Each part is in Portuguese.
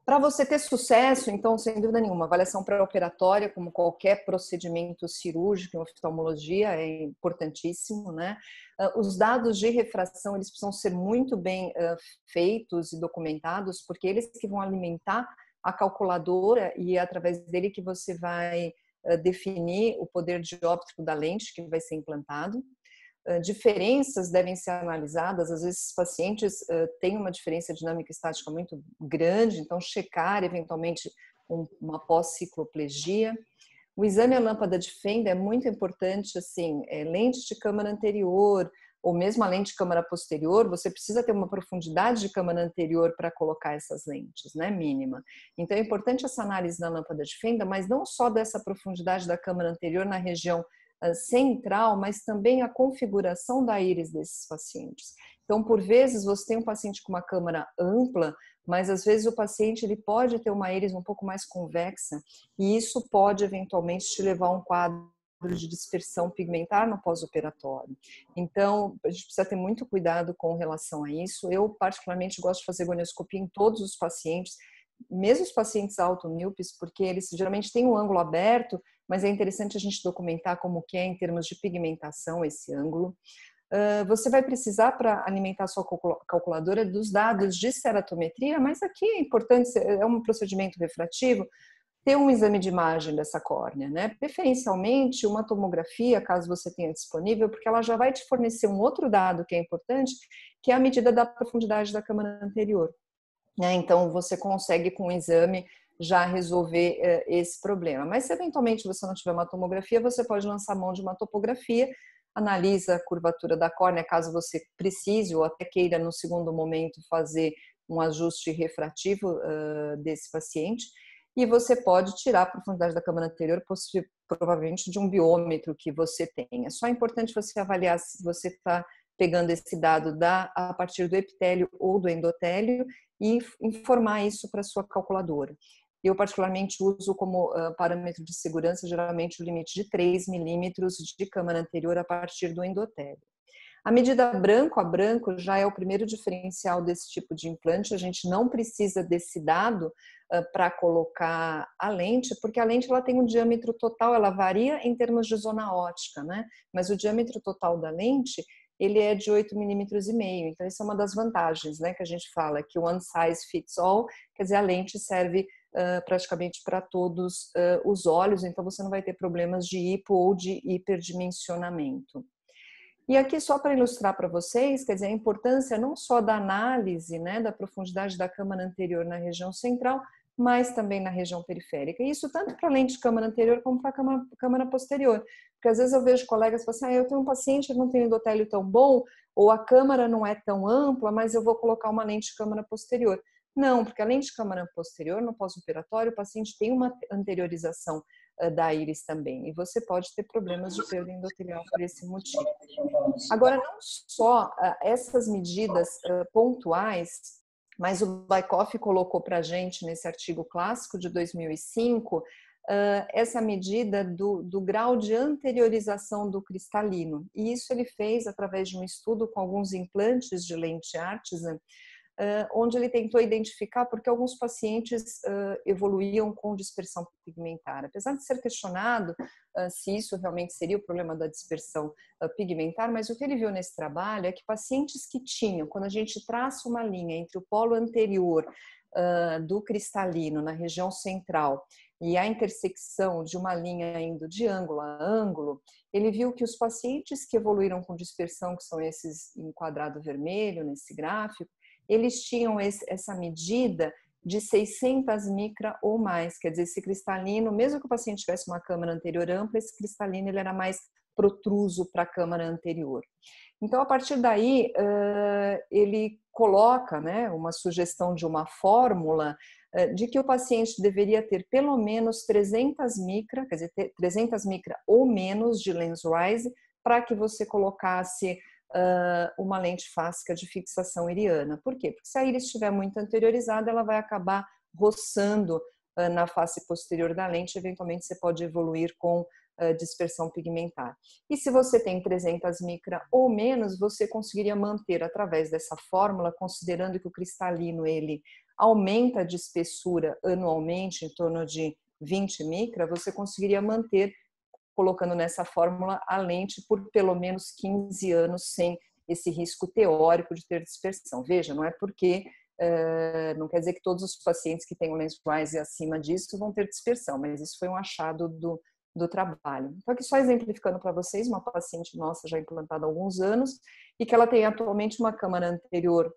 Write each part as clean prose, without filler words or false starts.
Para você ter sucesso, então, sem dúvida nenhuma, avaliação pré-operatória, como qualquer procedimento cirúrgico em oftalmologia, é importantíssimo, né? Os dados de refração, eles precisam ser muito bem feitos e documentados, porque eles que vão alimentar a calculadora e é através dele que você vai definir o poder dióptrico da lente que vai ser implantado. Diferenças devem ser analisadas, às vezes os pacientes têm uma diferença dinâmica estática muito grande, então checar eventualmente uma pós-cicloplegia. O exame à lâmpada de fenda é muito importante, assim, lente de câmara anterior, ou mesmo a lente de câmara posterior, você precisa ter uma profundidade de câmara anterior para colocar essas lentes, né, mínima. Então é importante essa análise na lâmpada de fenda, mas não só dessa profundidade da câmara anterior na região central, mas também a configuração da íris desses pacientes. Então, por vezes, você tem um paciente com uma câmara ampla, mas às vezes o paciente ele pode ter uma íris um pouco mais convexa e isso pode eventualmente te levar a um quadro de dispersão pigmentar no pós-operatório. Então, a gente precisa ter muito cuidado com relação a isso. Eu, particularmente, gosto de fazer gonioscopia em todos os pacientes, mesmo os pacientes automíopes, porque eles geralmente têm um ângulo aberto, mas é interessante a gente documentar como que é em termos de pigmentação esse ângulo. Você vai precisar, para alimentar a sua calculadora, dos dados de ceratometria, mas aqui é importante, é um procedimento refrativo, ter um exame de imagem dessa córnea, né? Preferencialmente uma tomografia, caso você tenha disponível, porque ela já vai te fornecer um outro dado que é importante, que é a medida da profundidade da câmara anterior. Então, você consegue com o exame já resolver esse problema. Mas se eventualmente você não tiver uma tomografia, você pode lançar mão de uma topografia, analisa a curvatura da córnea, caso você precise ou até queira no segundo momento fazer um ajuste refrativo desse paciente, e você pode tirar a profundidade da câmara anterior, provavelmente de um biômetro que você tem. É só importante você avaliar se você está pegando esse dado a partir do epitélio ou do endotélio e informar isso para a sua calculadora. Eu, particularmente, uso como parâmetro de segurança, geralmente, o limite de 3 milímetros de câmara anterior a partir do endotélio. A medida branco a branco já é o primeiro diferencial desse tipo de implante. A gente não precisa desse dado para colocar a lente, porque a lente ela tem um diâmetro total, ela varia em termos de zona óptica, né? Mas o diâmetro total da lente ele é de 8,5 milímetros. Então, essa é uma das vantagens, né, que a gente fala, que one size fits all, quer dizer, a lente serve praticamente para todos os olhos, então você não vai ter problemas de hipo ou de hiperdimensionamento. E aqui, só para ilustrar para vocês, quer dizer, a importância não só da análise, né, da profundidade da câmara anterior na região central, mas também na região periférica. E isso tanto para a lente de câmara anterior como para a câmara posterior. Porque às vezes eu vejo colegas que falam assim, eu tenho um paciente que não tem endotélio tão bom, ou a câmara não é tão ampla, mas eu vou colocar uma lente de câmara posterior. Não, porque a lente de câmara posterior, no pós-operatório, o paciente tem uma anteriorização da íris também, e você pode ter problemas de perda endotelial por esse motivo. Agora, não só essas medidas pontuais, mas o Wyckoff colocou para a gente nesse artigo clássico de 2005 essa medida do grau de anteriorização do cristalino. E isso ele fez através de um estudo com alguns implantes de lente Artisan, onde ele tentou identificar porque alguns pacientes evoluíam com dispersão pigmentar. Apesar de ser questionado se isso realmente seria o problema da dispersão pigmentar, mas o que ele viu nesse trabalho é que pacientes que tinham, quando a gente traça uma linha entre o polo anterior do cristalino na região central e a intersecção de uma linha indo de ângulo a ângulo, ele viu que os pacientes que evoluíram com dispersão, que são esses em quadrado vermelho nesse gráfico, eles tinham essa medida de 600 micra ou mais, quer dizer, esse cristalino, mesmo que o paciente tivesse uma câmara anterior ampla, esse cristalino ele era mais protruso para a câmara anterior. Então, a partir daí, ele coloca, né, uma sugestão de uma fórmula de que o paciente deveria ter pelo menos 300 micra, quer dizer, 300 micra ou menos de lens-rise, para que você colocasse uma lente fáscica de fixação iriana. Por quê? Porque se a íris estiver muito anteriorizada, ela vai acabar roçando na face posterior da lente, eventualmente você pode evoluir com dispersão pigmentar. E se você tem 300 micra ou menos, você conseguiria manter através dessa fórmula, considerando que o cristalino ele aumenta de espessura anualmente em torno de 20 micra, você conseguiria manter, colocando nessa fórmula, a lente por pelo menos 15 anos sem esse risco teórico de ter dispersão. Veja, não é porque, não quer dizer que todos os pacientes que têm o Lenswise acima disso vão ter dispersão, mas isso foi um achado do trabalho. Então, aqui só exemplificando para vocês, uma paciente nossa já implantada há alguns anos e que ela tem atualmente uma câmara anterior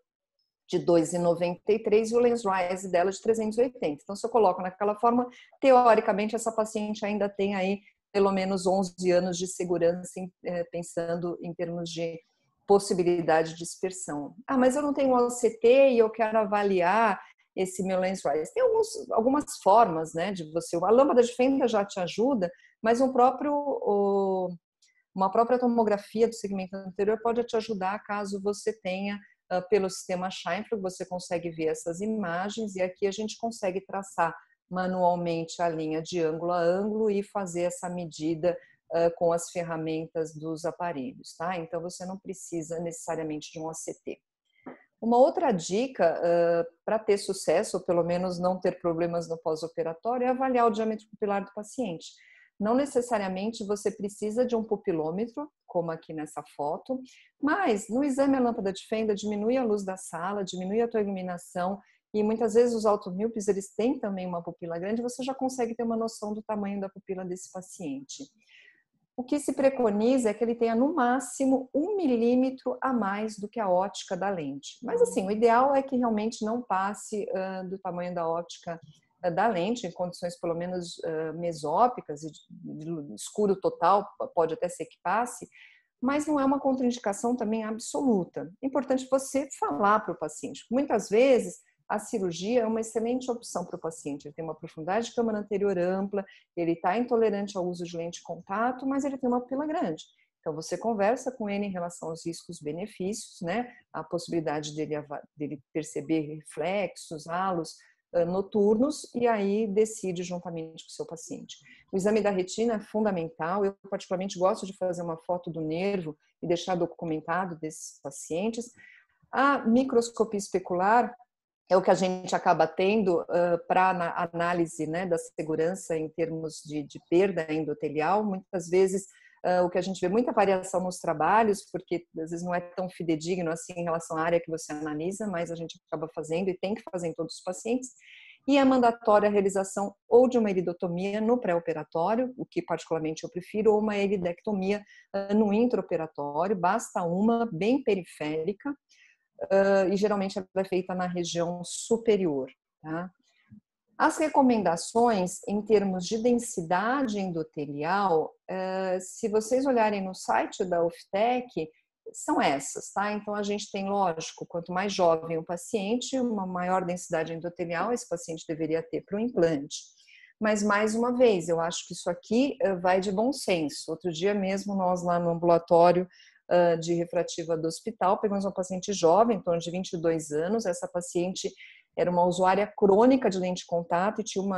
de 2,93 e o Lenswise dela de 380. Então, se eu coloco naquela forma, teoricamente, essa paciente ainda tem aí pelo menos 11 anos de segurança, pensando em termos de possibilidade de dispersão. Ah, mas eu não tenho OCT e eu quero avaliar esse meu Lenswise. Tem algumas formas, né, de você... A lâmpada de fenda já te ajuda, mas uma própria tomografia do segmento anterior pode te ajudar caso você tenha pelo sistema Scheinfeld, você consegue ver essas imagens e aqui a gente consegue traçar manualmente a linha de ângulo a ângulo e fazer essa medida com as ferramentas dos aparelhos, tá? Então você não precisa necessariamente de um OCT. Uma outra dica para ter sucesso, ou pelo menos não ter problemas no pós-operatório, é avaliar o diâmetro pupilar do paciente. Não necessariamente você precisa de um pupilômetro, como aqui nessa foto, mas no exame a lâmpada de fenda diminui a luz da sala, diminui a tua iluminação e muitas vezes os automíopes eles têm também uma pupila grande, você já consegue ter uma noção do tamanho da pupila desse paciente. O que se preconiza é que ele tenha no máximo 1 milímetro a mais do que a ótica da lente. Mas assim, o ideal é que realmente não passe do tamanho da ótica da lente, em condições pelo menos mesópicas e de escuro total, pode até ser que passe, mas não é uma contraindicação também absoluta. É importante você falar para o paciente. Muitas vezes a cirurgia é uma excelente opção para o paciente. Ele tem uma profundidade de câmara anterior ampla, ele está intolerante ao uso de lente de contato, mas ele tem uma pupila grande. Então, você conversa com ele em relação aos riscos-benefícios, né? A possibilidade dele perceber reflexos, halos noturnos, e aí decide juntamente com o seu paciente. O exame da retina é fundamental. Eu, particularmente, gosto de fazer uma foto do nervo e deixar documentado desses pacientes. A microscopia especular é o que a gente acaba tendo para análise, né, da segurança em termos de perda endotelial. Muitas vezes o que a gente vê muita variação nos trabalhos, porque às vezes não é tão fidedigno assim em relação à área que você analisa, mas a gente acaba fazendo e tem que fazer em todos os pacientes. E é mandatória a realização ou de uma iridotomia no pré-operatório, o que particularmente eu prefiro, ou uma iridectomia no intraoperatório, basta uma bem periférica, e geralmente ela é feita na região superior, tá? As recomendações em termos de densidade endotelial, se vocês olharem no site da UFTEC, são essas, tá? Então a gente tem, lógico, quanto mais jovem o paciente, uma maior densidade endotelial esse paciente deveria ter para o implante. Mas, mais uma vez, eu acho que isso aqui vai de bom senso. Outro dia mesmo, nós lá no ambulatório de refrativa do hospital, pegamos uma paciente jovem, em torno de 22 anos, essa paciente era uma usuária crônica de lente de contato e tinha um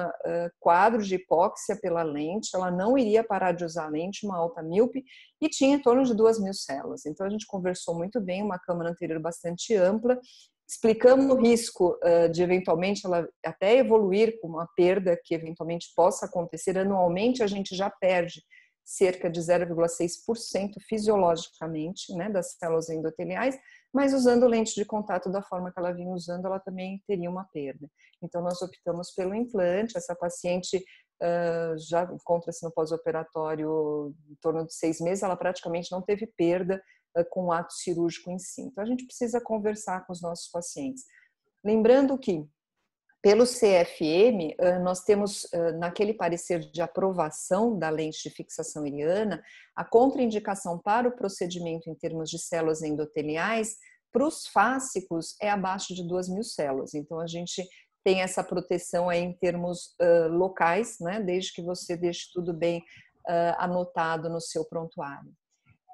quadro de hipóxia pela lente, ela não iria parar de usar a lente, uma alta míope, e tinha em torno de 2.000 células. Então a gente conversou muito bem, uma câmara anterior bastante ampla, explicamos o risco de eventualmente ela até evoluir com uma perda que eventualmente possa acontecer. Anualmente a gente já perde cerca de 0,6% fisiologicamente, né, das células endoteliais, mas usando lente de contato da forma que ela vinha usando, ela também teria uma perda. Então, nós optamos pelo implante. Essa paciente já encontra-se no pós-operatório em torno de 6 meses, ela praticamente não teve perda com o ato cirúrgico em si. Então, a gente precisa conversar com os nossos pacientes. Lembrando que, pelo CFM, nós temos naquele parecer de aprovação da lente de fixação iriana, a contraindicação para o procedimento em termos de células endoteliais, para os fáscicos é abaixo de 2.000 células. Então a gente tem essa proteção aí em termos locais, né, desde que você deixe tudo bem anotado no seu prontuário.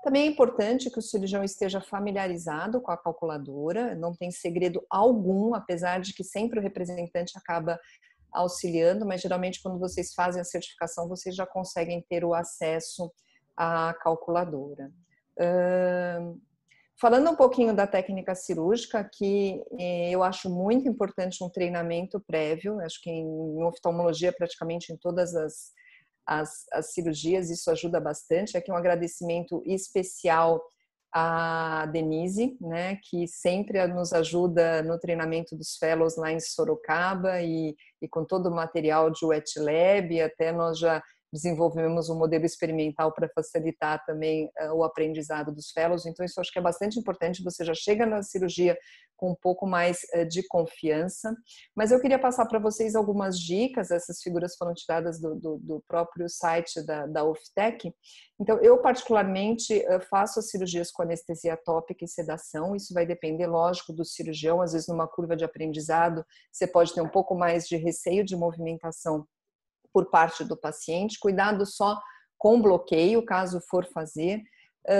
Também é importante que o cirurgião esteja familiarizado com a calculadora, não tem segredo algum, apesar de que sempre o representante acaba auxiliando, mas geralmente quando vocês fazem a certificação, vocês já conseguem ter o acesso à calculadora. Falando um pouquinho da técnica cirúrgica, que eu acho muito importante um treinamento prévio, acho que em oftalmologia, praticamente em todas as cirurgias, isso ajuda bastante. Aqui um agradecimento especial à Denise, né, que sempre nos ajuda no treinamento dos fellows lá em Sorocaba e com todo o material de wet lab, até nós já desenvolvemos um modelo experimental para facilitar também o aprendizado dos fellows. Então, isso eu acho que é bastante importante, você já chega na cirurgia com um pouco mais de confiança. Mas eu queria passar para vocês algumas dicas, essas figuras foram tiradas do próprio site da UFTEC. Então, eu particularmente faço as cirurgias com anestesia tópica e sedação, isso vai depender, lógico, do cirurgião, às vezes numa curva de aprendizado, você pode ter um pouco mais de receio de movimentação por parte do paciente, cuidado só com bloqueio, caso for fazer.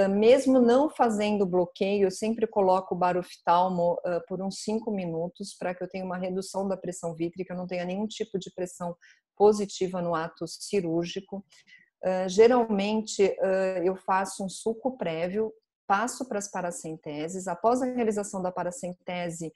Mesmo não fazendo bloqueio, eu sempre coloco o baroftalmo por uns 5 minutos para que eu tenha uma redução da pressão vítrea, não tenha nenhum tipo de pressão positiva no ato cirúrgico. Geralmente eu faço um suco prévio, passo para as paracenteses. Após a realização da paracentese,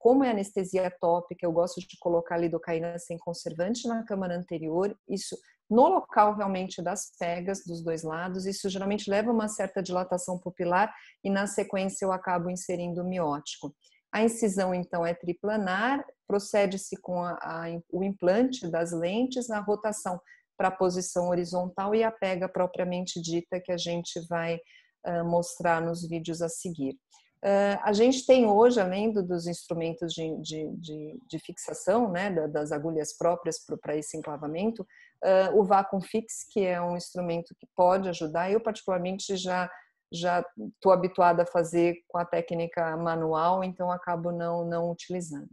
como é anestesia tópica, eu gosto de colocar lidocaína sem conservante na câmara anterior, isso no local realmente das pegas dos dois lados, isso geralmente leva a uma certa dilatação pupilar e na sequência eu acabo inserindo o miótico. A incisão então é triplanar, procede-se com o implante das lentes, a rotação para a posição horizontal e a pega propriamente dita que a gente vai mostrar nos vídeos a seguir. A gente tem hoje, além dos instrumentos de fixação, né, das agulhas próprias para esse enclavamento, o Vacuum Fix, que é um instrumento que pode ajudar. Eu particularmente já estou habituada a fazer com a técnica manual, então acabo não utilizando.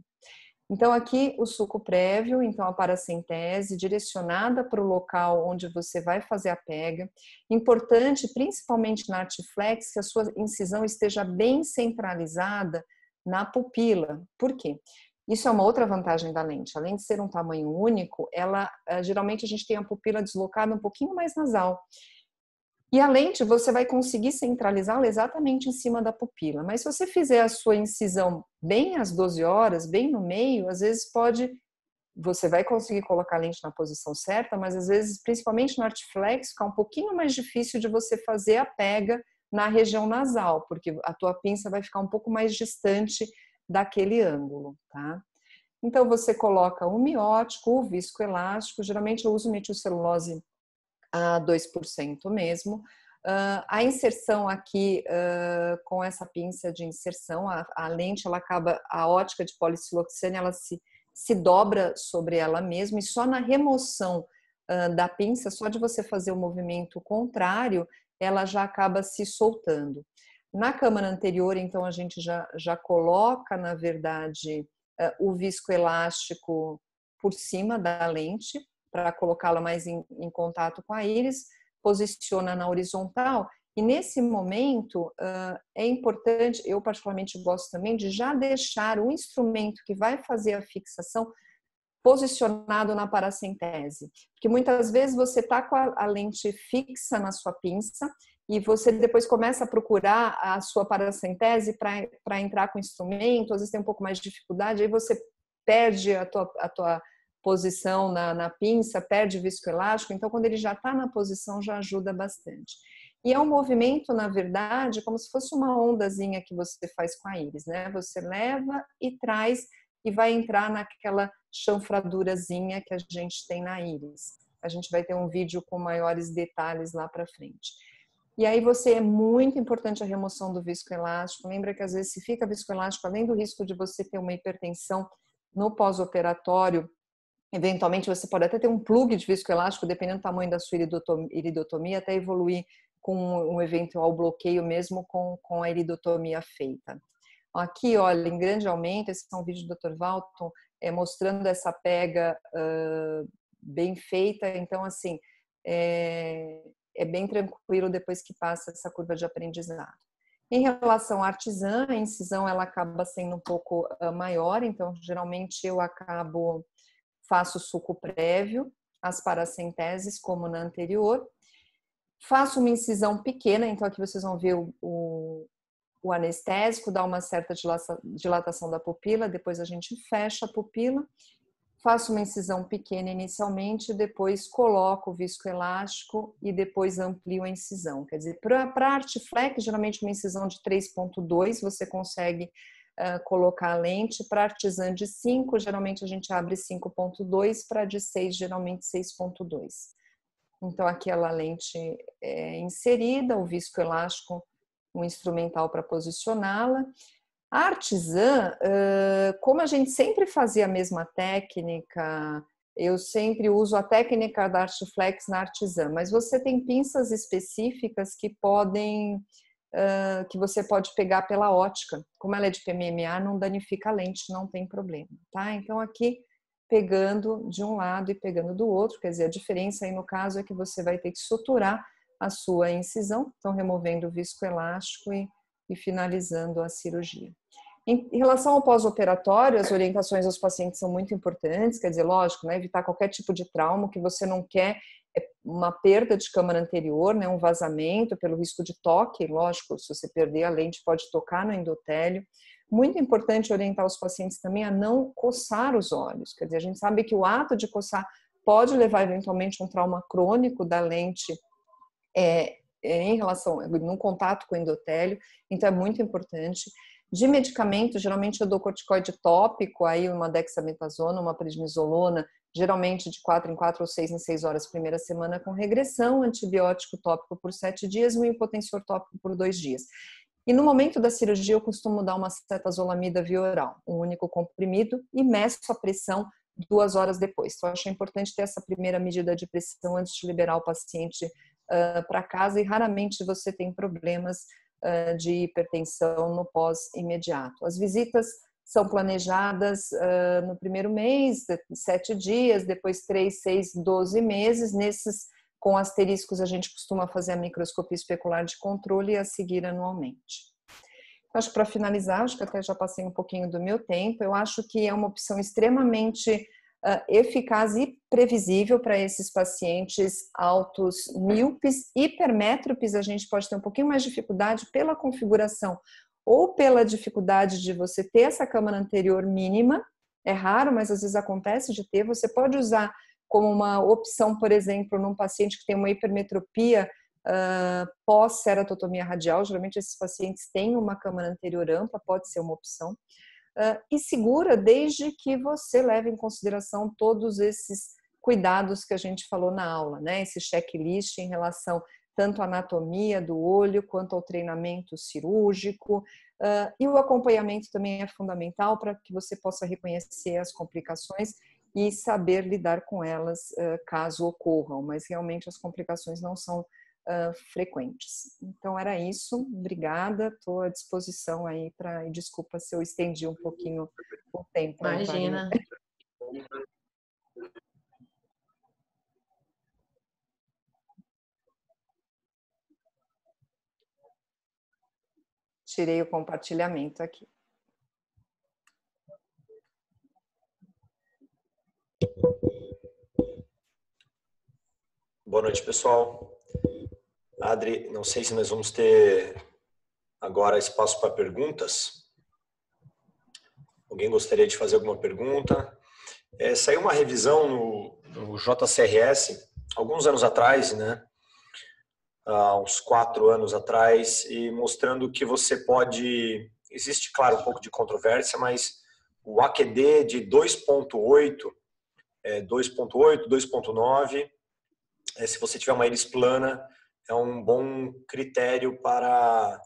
Então aqui o suco prévio, então a paracentese direcionada para o local onde você vai fazer a pega. Importante, principalmente na Artiflex, que a sua incisão esteja bem centralizada na pupila. Por quê? Isso é uma outra vantagem da lente. Além de ser um tamanho único, geralmente a gente tem a pupila deslocada um pouquinho mais nasal. E a lente você vai conseguir centralizá-la exatamente em cima da pupila. Mas se você fizer a sua incisão bem às 12 horas, bem no meio, às vezes você vai conseguir colocar a lente na posição certa, mas às vezes, principalmente no Artiflex, fica um pouquinho mais difícil de você fazer a pega na região nasal, porque a tua pinça vai ficar um pouco mais distante daquele ângulo, tá? Então você coloca o miótico, o viscoelástico, geralmente eu uso metilcelulose a 2% mesmo. A inserção aqui com essa pinça de inserção, a lente ela acaba, a ótica de policiloxane ela se dobra sobre ela mesma e só na remoção da pinça, só de você fazer o movimento contrário, ela já acaba se soltando. Na câmara anterior, então, a gente já coloca, na verdade, o viscoelástico por cima da lente, para colocá-la mais em contato com a íris, posiciona na horizontal e nesse momento é importante, eu particularmente gosto também de já deixar o instrumento que vai fazer a fixação posicionado na paracentese, porque muitas vezes você está com a lente fixa na sua pinça e você depois começa a procurar a sua paracentese para entrar com o instrumento, às vezes tem um pouco mais de dificuldade, aí você perde a tua posição na pinça, perde o viscoelástico, então quando ele já está na posição já ajuda bastante. E é um movimento, na verdade, como se fosse uma ondazinha que você faz com a íris, né? Você leva e traz e vai entrar naquela chanfradurazinha que a gente tem na íris. A gente vai ter um vídeo com maiores detalhes lá para frente. E aí é muito importante a remoção do viscoelástico. Lembra que às vezes se fica viscoelástico, além do risco de você ter uma hipertensão no pós-operatório, eventualmente você pode até ter um plug de viscoelástico, dependendo do tamanho da sua iridotomia, até evoluir com um eventual bloqueio mesmo com a iridotomia feita. Aqui, olha, em grande aumento, esse é um vídeo do Dr. Walton mostrando essa pega bem feita, então assim, é bem tranquilo depois que passa essa curva de aprendizado. Em relação à artesã, a incisão ela acaba sendo um pouco maior, então geralmente eu faço o suco prévio, as paracenteses como na anterior, faço uma incisão pequena, então aqui vocês vão ver o anestésico, dá uma certa dilatação da pupila, depois a gente fecha a pupila, faço uma incisão pequena inicialmente, depois coloco o viscoelástico e depois amplio a incisão. Quer dizer, para arte flex, geralmente uma incisão de 3,2 você consegue colocar a lente. Para artesã de 5, geralmente a gente abre 5,2, para de 6, geralmente 6,2. Então, aquela lente é inserida, o viscoelástico, um instrumental para posicioná-la. A artesã, como a gente sempre fazia a mesma técnica, eu sempre uso a técnica da Artiflex na artesã, mas você tem pinças específicas que você pode pegar pela ótica. Como ela é de PMMA, não danifica a lente, não tem problema, tá? Então, aqui, pegando de um lado e pegando do outro, quer dizer, a diferença aí no caso é que você vai ter que suturar a sua incisão, então removendo o viscoelástico e finalizando a cirurgia. Em relação ao pós-operatório, as orientações aos pacientes são muito importantes, quer dizer, lógico, né, evitar qualquer tipo de trauma, que você não quer uma perda de câmara anterior, né, um vazamento pelo risco de toque, lógico, se você perder a lente pode tocar no endotélio. Muito importante orientar os pacientes também a não coçar os olhos, quer dizer, a gente sabe que o ato de coçar pode levar eventualmente a um trauma crônico da lente em relação, no contato com o endotélio, então é muito importante. De medicamento, geralmente eu dou corticoide tópico, aí uma dexametasona, uma prednisolona, geralmente de 4 em 4 ou 6 em 6 horas primeira semana com regressão, antibiótico tópico por 7 dias, um hipotensor tópico por 2 dias. E no momento da cirurgia eu costumo dar uma cetazolamida via oral, um único comprimido, e meço a pressão 2 horas depois. Então, eu acho importante ter essa primeira medida de pressão antes de liberar o paciente para casa, e raramente você tem problemas de hipertensão no pós-imediato. As visitas são planejadas no primeiro mês, 7 dias, depois 3, 6, 12 meses. Nesses, com asteriscos, a gente costuma fazer a microscopia especular de controle e a seguir anualmente. Acho que para finalizar, acho que até já passei um pouquinho do meu tempo, eu acho que é uma opção extremamente eficaz e previsível para esses pacientes altos míopes. Hipermétropes a gente pode ter um pouquinho mais de dificuldade pela configuração ou pela dificuldade de você ter essa câmara anterior mínima, é raro, mas às vezes acontece de ter. Você pode usar como uma opção, por exemplo, num paciente que tem uma hipermetropia pós-ceratotomia radial, geralmente esses pacientes têm uma câmara anterior ampla, pode ser uma opção. E segura desde que você leve em consideração todos esses cuidados que a gente falou na aula, né? Esse checklist em relação tanto à anatomia do olho quanto ao treinamento cirúrgico, e o acompanhamento também é fundamental para que você possa reconhecer as complicações e saber lidar com elas caso ocorram, mas realmente as complicações não são frequentes. Então era isso, obrigada, estou à disposição aí para, desculpa se eu estendi um pouquinho o tempo. Imagina. Tirei o compartilhamento aqui. Boa noite, pessoal. Adri, não sei se nós vamos ter agora espaço para perguntas. Alguém gostaria de fazer alguma pergunta? Saiu uma revisão no JCRS, alguns anos atrás, né? Há uns 4 anos atrás, e mostrando que você pode... Existe, claro, um pouco de controvérsia, mas o AQD de 2.8, 2.9, se você tiver uma íris plana, é um bom critério para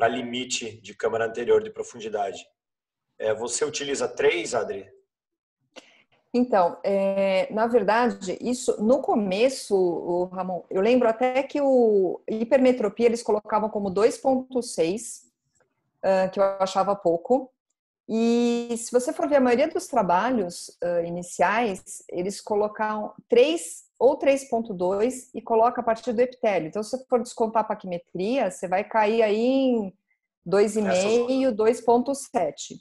limite de câmara anterior de profundidade. Você utiliza 3, Adri? Então, na verdade, isso no começo, Ramon, eu lembro até que o hipermetropia eles colocavam como 2.6, que eu achava pouco. E se você for ver a maioria dos trabalhos iniciais, eles colocam 3 ou 3.2 e coloca a partir do epitélio. Então, se você for descontar a paquimetria, você vai cair aí em 2,5, 2.7.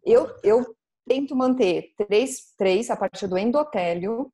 Eu tento manter 3 a partir do endotélio,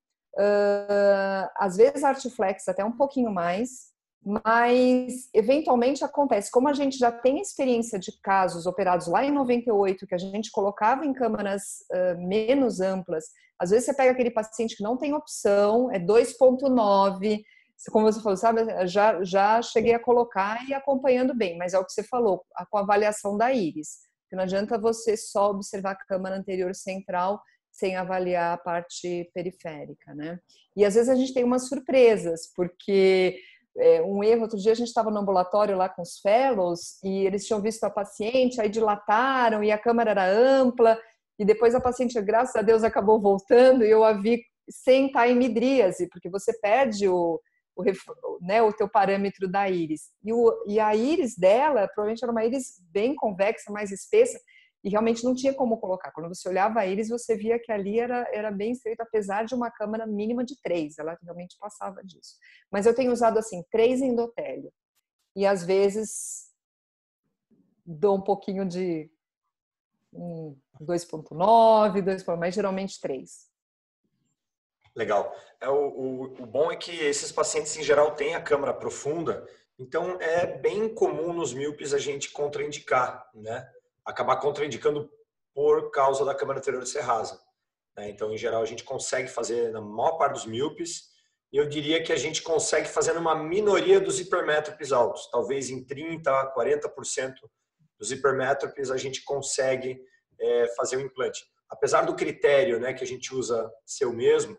às vezes Artiflex até um pouquinho mais, Mas, eventualmente, acontece. Como a gente já tem experiência de casos operados lá em 98, que a gente colocava em câmaras menos amplas, às vezes você pega aquele paciente que não tem opção, é 2,9, como você falou, sabe, já cheguei a colocar e acompanhando bem, mas é o que você falou, com a avaliação da íris. Porque não adianta você só observar a câmara anterior central sem avaliar a parte periférica, né? E às vezes a gente tem umas surpresas, porque um erro, outro dia a gente estava no ambulatório lá com os fellows e eles tinham visto a paciente, aí dilataram e a câmara era ampla e depois a paciente, graças a Deus, acabou voltando e eu a vi sem estar em midríase, porque você perde né, o teu parâmetro da íris. E a íris dela, provavelmente era uma íris bem convexa, mais espessa, e realmente não tinha como colocar. Quando você olhava a íris, você via que ali era bem estreito, apesar de uma câmara mínima de 3, ela realmente passava disso. Mas eu tenho usado assim, 3 endotélio. E às vezes dou um pouquinho de 2,9, 2, mas geralmente 3. Legal. O bom é que esses pacientes, em geral, têm a câmara profunda, então é bem comum nos míopes a gente contraindicar, né? Acabar contraindicando por causa da câmara anterior ser rasa, né? Então, em geral, a gente consegue fazer na maior parte dos míopes, e eu diria que a gente consegue fazer numa minoria dos hipermétropes altos, talvez em 30% a 40% dos hipermétropes a gente consegue fazer o implante. Apesar do critério, né, que a gente usa ser o mesmo,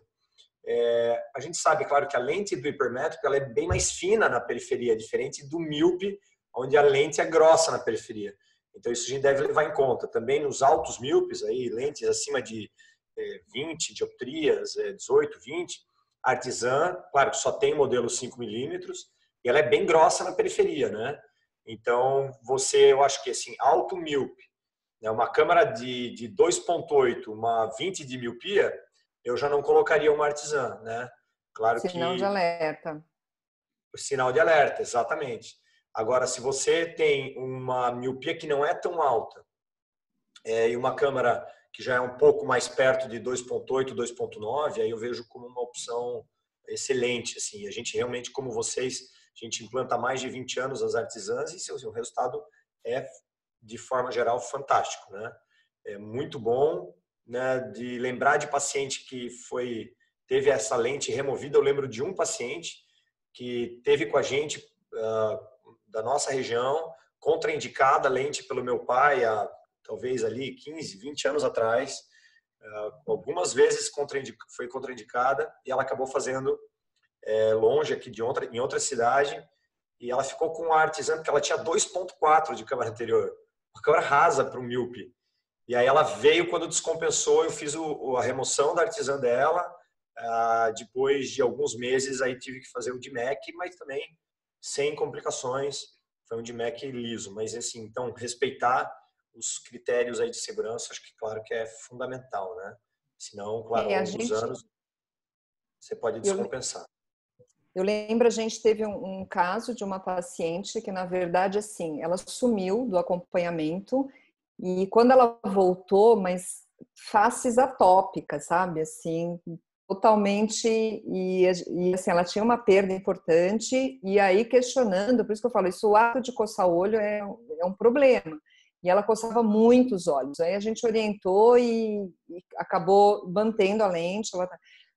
a gente sabe, claro, que a lente do hipermétrope ela é bem mais fina na periferia, diferente do míope, onde a lente é grossa na periferia. Então, isso a gente deve levar em conta. Também nos altos míopes, aí, lentes acima de 20 dioptrias, 18, 20, artesã, claro que só tem modelo 5 milímetros, e ela é bem grossa na periferia, né? Então, eu acho que assim, alto míope, né, uma câmera de 2,8, uma 20 de miopia, eu já não colocaria uma artesã, né? Claro Sinal de que alerta. o sinal de alerta, exatamente. Agora, se você tem uma miopia que não é tão alta e uma câmera que já é um pouco mais perto de 2,8, 2,9, aí eu vejo como uma opção excelente. Assim, a gente realmente, como vocês, a gente implanta há mais de 20 anos as artesãs e o resultado é, de forma geral, fantástico, né? É muito bom, né? De lembrar de paciente que teve essa lente removida. Eu lembro de um paciente que teve com a gente da nossa região, contraindicada a lente pelo meu pai há talvez ali 15, 20 anos atrás. Algumas vezes foi contraindicada e ela acabou fazendo longe aqui em outra cidade e ela ficou com a artesã porque ela tinha 2,4 de câmara anterior, uma câmara rasa para o míope. E aí ela veio quando descompensou, eu fiz a remoção da artesã dela. Depois de alguns meses aí tive que fazer o DMEC, mas também sem complicações, foi um DMEC liso. Mas assim, então respeitar os critérios aí de segurança, acho que claro que é fundamental, né? Senão, claro, ao A longo dos gente, anos você pode eu, descompensar. eu lembro, a gente teve um caso de uma paciente que, na verdade, assim, ela sumiu do acompanhamento e quando ela voltou, mas faces atópicas, sabe, assim, totalmente, e assim, ela tinha uma perda importante e aí questionando, por isso que eu falo, isso, o ato de coçar o olho é um problema. E ela coçava muito os olhos. Aí a gente orientou e acabou mantendo a lente.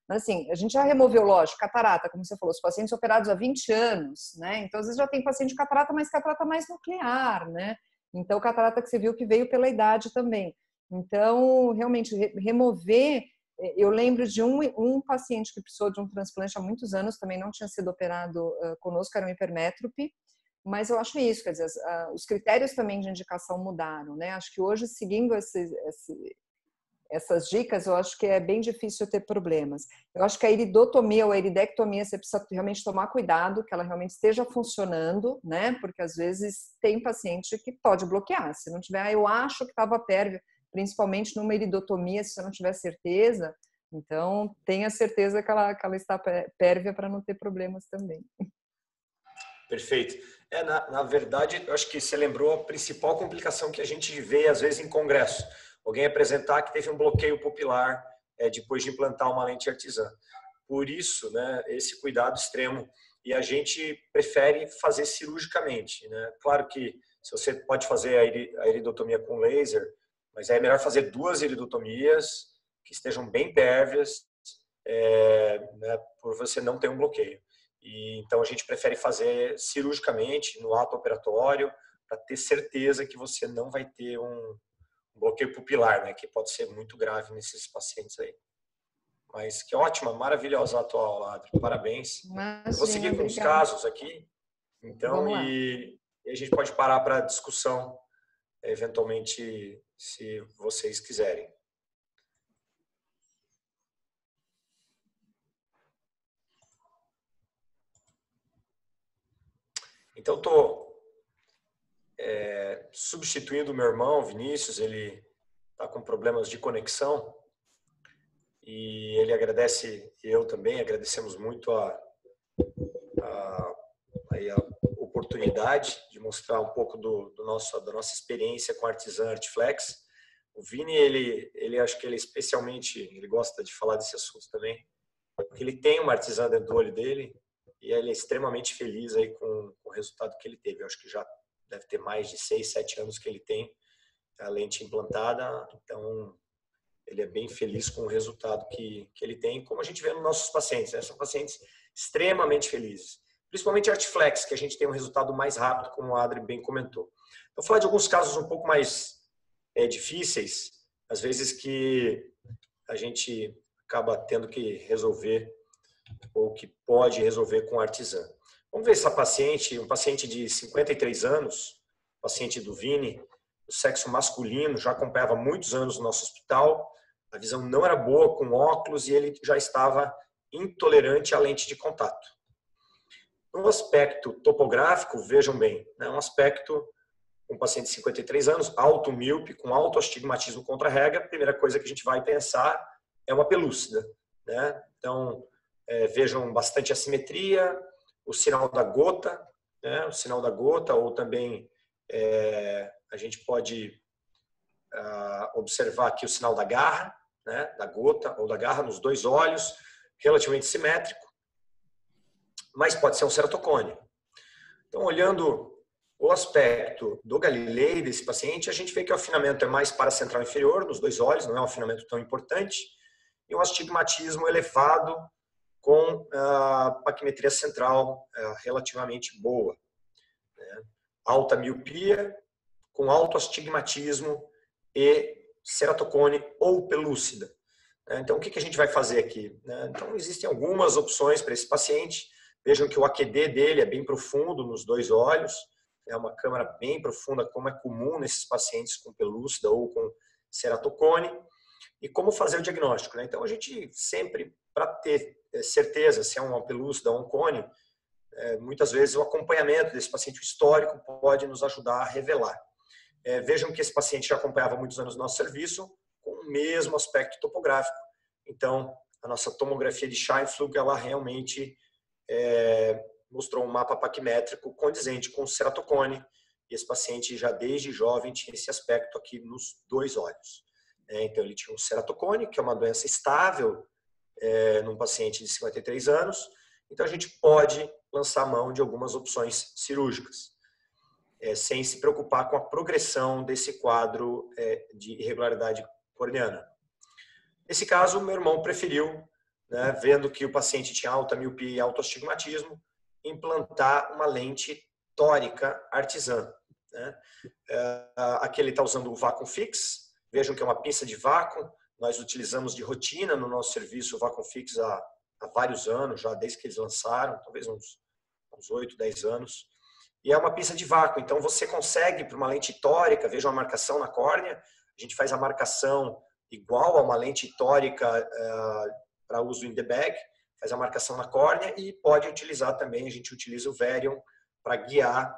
Mas assim, a gente já removeu, lógico, catarata, como você falou, os pacientes operados há 20 anos, né? Então, às vezes já tem paciente de catarata, mas catarata mais nuclear, né? Então, catarata que você viu que veio pela idade também. Então, realmente, remover... Eu lembro de um paciente que precisou de um transplante há muitos anos, também não tinha sido operado conosco, era um hipermétrope, mas eu acho isso, quer dizer, os critérios também de indicação mudaram, né? Acho que hoje, seguindo essas dicas, eu acho que é bem difícil ter problemas. Eu acho que a iridotomia ou a iridectomia, você precisa realmente tomar cuidado, que ela realmente esteja funcionando, né? Porque às vezes tem paciente que pode bloquear. Se não tiver, eu acho que estava pérvia, principalmente numa iridotomia, se você não tiver certeza, então tenha certeza que ela está pérvia para não ter problemas também. Perfeito. Na verdade, eu acho que você lembrou a principal complicação que a gente vê, às vezes, em congresso. Alguém apresentar que teve um bloqueio pupilar depois de implantar uma lente artesã. Por isso, né, esse cuidado extremo. e a gente prefere fazer cirurgicamente, né? Claro que se você pode fazer a iridotomia com laser, mas é melhor fazer 2 iridotomias que estejam bem pérvias, né, por você não ter um bloqueio. E, então a gente prefere fazer cirurgicamente no ato operatório para ter certeza que você não vai ter um bloqueio pupilar, né, que pode ser muito grave nesses pacientes aí. Mas que ótima, maravilhosa a tua aula, Adri. Parabéns. Imagina, Eu vou seguir com os obrigada. casos aqui, então, Vamos lá. e a gente pode parar para discussão, eventualmente, se vocês quiserem. Então, estou substituindo o meu irmão, Vinícius, ele está com problemas de conexão e ele agradece, e eu também agradecemos muito a oportunidade de mostrar um pouco da nossa experiência com a Artisan Artiflex. O Vini, ele acho que ele especialmente, ele gosta de falar desse assunto também, porque ele tem uma Artisan dentro do olho dele e ele é extremamente feliz aí com o resultado que ele teve. Eu acho que já deve ter mais de 6, 7 anos que ele tem a lente implantada, então ele é bem feliz com o resultado que ele tem, como a gente vê nos nossos pacientes, né? São pacientes extremamente felizes. Principalmente a Artiflex, que a gente tem um resultado mais rápido, como o Adri bem comentou. Então, vou falar de alguns casos um pouco mais difíceis, às vezes que a gente acaba tendo que resolver ou que pode resolver com a Artisan. Vamos ver essa paciente, um paciente de 53 anos, paciente do Vini, do sexo masculino, já acompanhava muitos anos no nosso hospital, a visão não era boa com óculos e ele já estava intolerante à lente de contato. No aspecto topográfico, vejam bem, é um aspecto, um paciente de 53 anos, alto míope, com alto astigmatismo contra a rega, a primeira coisa que a gente vai pensar é uma pelúcida, né? Então, vejam bastante assimetria, o sinal da gota, né? O sinal da gota, ou também a gente pode observar aqui o sinal da garra, né? Da gota ou da garra nos 2 olhos, relativamente simétrico, mas pode ser um ceratocone. Então, olhando o aspecto do Galilei desse paciente, a gente vê que o afinamento é mais paracentral inferior, nos 2 olhos, não é um afinamento tão importante, e um astigmatismo elevado com a paquimetria central relativamente boa. Né? Alta miopia, com alto astigmatismo e ceratocone ou pelúcida. Então, o que a gente vai fazer aqui? Então, existem algumas opções para esse paciente. Vejam que o AQD dele é bem profundo nos 2 olhos, é uma câmara bem profunda, como é comum nesses pacientes com pelúcida ou com ceratocone. E como fazer o diagnóstico? Então, a gente sempre, para ter certeza se é uma pelúcida ou um cone, muitas vezes o acompanhamento desse paciente histórico pode nos ajudar a revelar. Vejam que esse paciente já acompanhava muitos anos no nosso serviço, com o mesmo aspecto topográfico. Então, a nossa tomografia de Scheimpflug, ela realmente mostrou um mapa paquimétrico condizente com o ceratocone, e esse paciente já desde jovem tinha esse aspecto aqui nos 2 olhos. Então, ele tinha um ceratocone, que é uma doença estável num paciente de 53 anos, então a gente pode lançar mão de algumas opções cirúrgicas, sem se preocupar com a progressão desse quadro de irregularidade corneana. Nesse caso, meu irmão preferiu, né, vendo que o paciente tinha alta miopia e alto astigmatismo, implantar uma lente tórica Artisan. Né? Aqui ele está usando o Vacuum Fix. Vejam que é uma pinça de vácuo. Nós utilizamos de rotina no nosso serviço o Vacuum Fix há vários anos, já desde que eles lançaram, talvez uns 8, 10 anos. E é uma pinça de vácuo, então você consegue, para uma lente tórica, veja uma marcação na córnea, a gente faz a marcação igual a uma lente tórica para uso in the bag, faz a marcação na córnea e pode utilizar também, a gente utiliza o Varian para guiar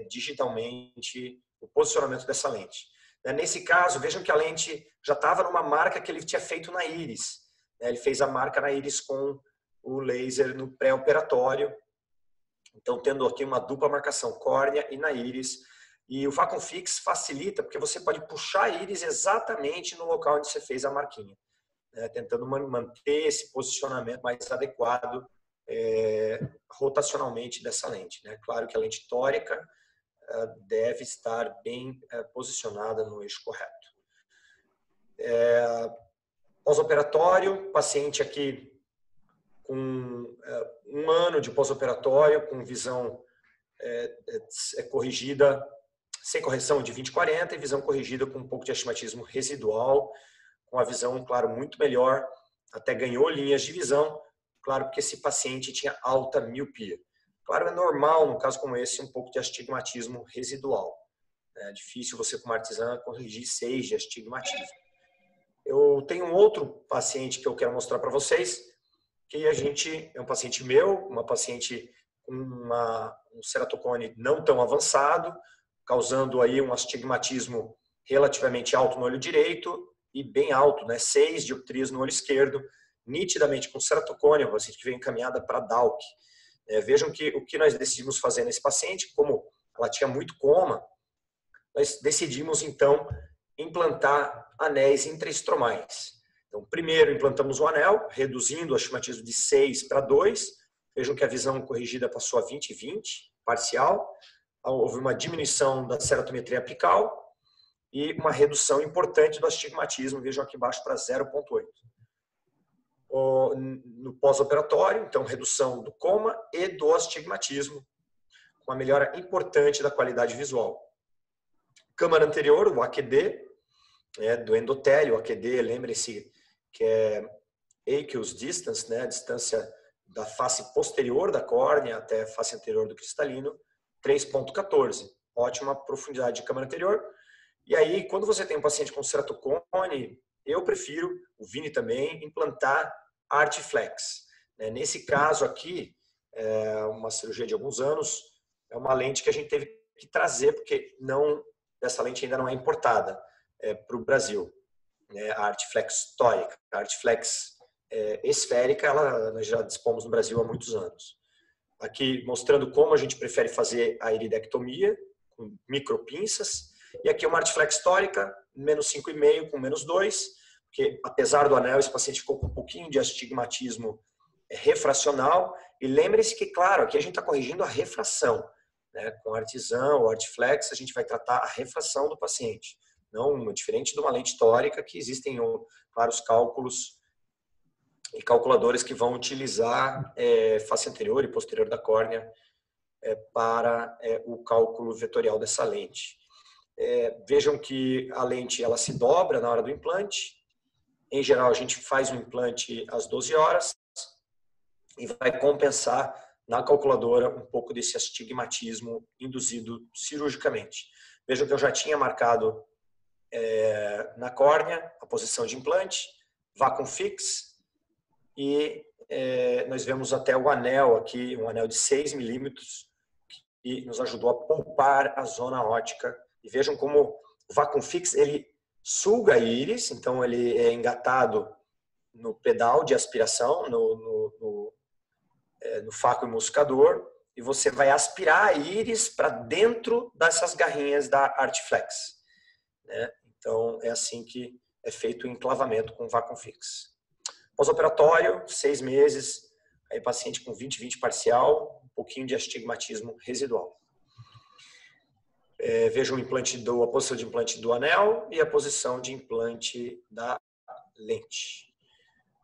digitalmente o posicionamento dessa lente. Nesse caso, vejam que a lente já estava numa marca que ele tinha feito na íris. Ele fez a marca na íris com o laser no pré-operatório. Então, tendo aqui uma dupla marcação, córnea e na íris. E o Vacuum Fix facilita, porque você pode puxar a íris exatamente no local onde você fez a marquinha, tentando manter esse posicionamento mais adequado rotacionalmente dessa lente, né? Claro que a lente tórica deve estar bem posicionada no eixo correto. Pós-operatório, paciente aqui com 1 ano de pós-operatório, com visão corrigida, sem correção de 20/40 e visão corrigida com um pouco de astigmatismo residual, com a visão, claro, muito melhor, até ganhou linhas de visão, claro, porque esse paciente tinha alta miopia. Claro, é normal, num caso como esse, um pouco de astigmatismo residual. É difícil você, como artesã, corrigir 6 de astigmatismo. Eu tenho um outro paciente que eu quero mostrar para vocês, que é um paciente meu, uma paciente com um ceratocone não tão avançado, causando aí um astigmatismo relativamente alto no olho direito e bem alto, né? 6 dioptrias no olho esquerdo, nitidamente com ceratocone, uma paciente que veio encaminhada para DALC. Vejam que o que nós decidimos fazer nesse paciente, como ela tinha muito coma, nós decidimos então implantar anéis intraestromais. Então, primeiro implantamos o anel, reduzindo o astigmatismo de 6 para 2. Vejam que a visão corrigida passou a 20/20, parcial. Houve uma diminuição da ceratometria apical e uma redução importante do astigmatismo. Vejam aqui embaixo para 0,8. No pós-operatório, então, redução do coma e do astigmatismo, com uma melhora importante da qualidade visual. Câmara anterior, o AQD, do endotélio. O AQD, lembre-se que é aqueous distance, né, a distância da face posterior da córnea até a face anterior do cristalino, 3,14. Ótima profundidade de câmara anterior. E aí, quando você tem um paciente com ceratocone, eu prefiro, o Vini também, implantar Artiflex. Nesse caso aqui, uma cirurgia de alguns anos, é uma lente que a gente teve que trazer, porque essa lente ainda não é importada para o Brasil. A Artiflex tórica. A Artiflex esférica, nós já dispomos no Brasil há muitos anos. Aqui mostrando como a gente prefere fazer a iridectomia, com micropinças. E aqui uma Artiflex tórica, -5,5 com -2, porque apesar do anel, esse paciente ficou com um pouquinho de astigmatismo refracional. E lembre-se que, claro, aqui a gente está corrigindo a refração. Com artesã ou Artiflex, a gente vai tratar a refração do paciente. Não, diferente de uma lente tórica, que existem, claro, os cálculos e calculadores que vão utilizar face anterior e posterior da córnea para o cálculo vetorial dessa lente. Vejam que a lente ela se dobra na hora do implante. Em geral, a gente faz o implante às 12 horas e vai compensar na calculadora um pouco desse astigmatismo induzido cirurgicamente. Vejam que eu já tinha marcado na córnea a posição de implante, vacuum fix, e nós vemos até o anel aqui, um anel de 6 milímetros, que nos ajudou a poupar a zona óptica. E vejam como o vacuum fix, ele suga a íris, então ele é engatado no pedal de aspiração, no faco emulsificador, e você vai aspirar a íris para dentro dessas garrinhas da Artiflex. Então, é assim que é feito o enclavamento com vacuum fix. Pós-operatório, 6 meses, aí paciente com 20/20 parcial, um pouquinho de astigmatismo residual. Vejam a posição de implante do anel e a posição de implante da lente.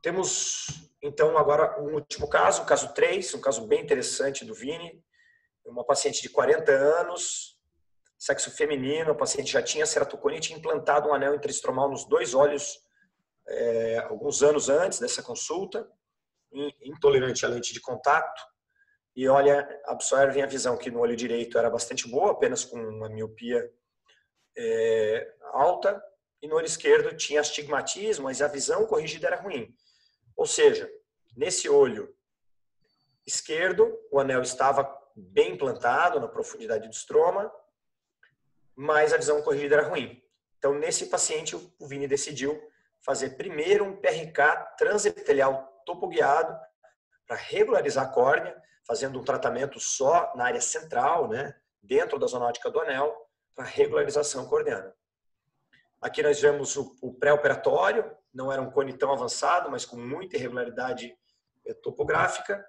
Temos, então, agora um último caso, o caso 3, um caso bem interessante do Vini. Uma paciente de 40 anos, sexo feminino, a paciente já tinha ceratocone e tinha implantado um anel intraestromal nos 2 olhos alguns anos antes dessa consulta, intolerante à lente de contato. E olha, observem a visão que no olho direito era bastante boa, apenas com uma miopia alta, e no olho esquerdo tinha astigmatismo, mas a visão corrigida era ruim. Ou seja, nesse olho esquerdo, o anel estava bem implantado na profundidade do estroma, mas a visão corrigida era ruim. Então, nesse paciente, o Vini decidiu fazer primeiro um PRK transepitelial topoguiado para regularizar a córnea, fazendo um tratamento só na área central, dentro da zona óptica do anel, para regularização corneana. Aqui nós vemos o pré-operatório, não era um cone tão avançado, mas com muita irregularidade topográfica.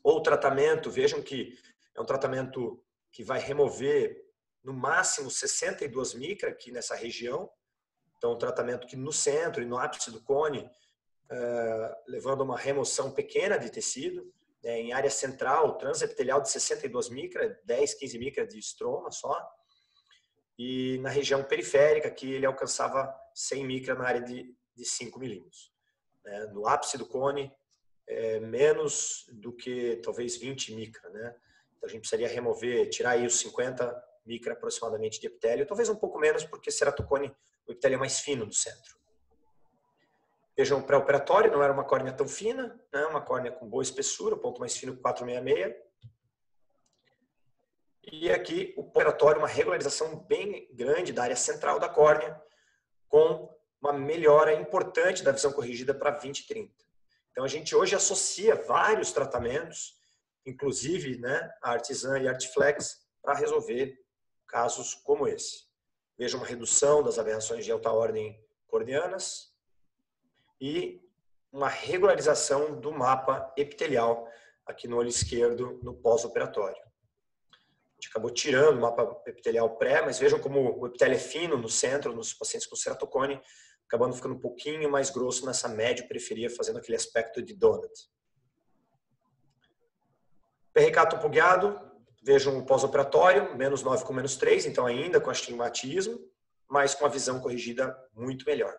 Ou o tratamento, vejam que é um tratamento que vai remover no máximo 62 micra aqui nessa região. Então, um tratamento que no centro e no ápice do cone, levando a uma remoção pequena de tecido, em área central, transepitelial de 62 micra, 10, 15 micra de estroma só. E na região periférica, aqui ele alcançava 100 micra na área de 5 milímetros. No ápice do cone, menos do que talvez 20 micra, né? Então a gente precisaria remover, tirar aí os 50 micra aproximadamente de epitélio, talvez um pouco menos, porque ceratocone, o epitélio é mais fino do centro. Vejam, o pré-operatório não era uma córnea tão fina, né? Uma córnea com boa espessura, ponto mais fino 466. E aqui o operatório, uma regularização bem grande da área central da córnea, com uma melhora importante da visão corrigida para 20/30. Então a gente hoje associa vários tratamentos, inclusive, né, a Artisan e a Artiflex, para resolver casos como esse. Veja uma redução das aberrações de alta ordem corneanas e uma regularização do mapa epitelial aqui no olho esquerdo no pós-operatório. A gente acabou tirando o mapa epitelial pré, mas vejam como o epitélio é fino no centro, nos pacientes com ceratocone, acabando ficando um pouquinho mais grosso nessa médio-periferia, fazendo aquele aspecto de donut. Perricato pulgado, vejam o pós-operatório, menos 9 com menos 3, então ainda com astigmatismo, mas com a visão corrigida muito melhor.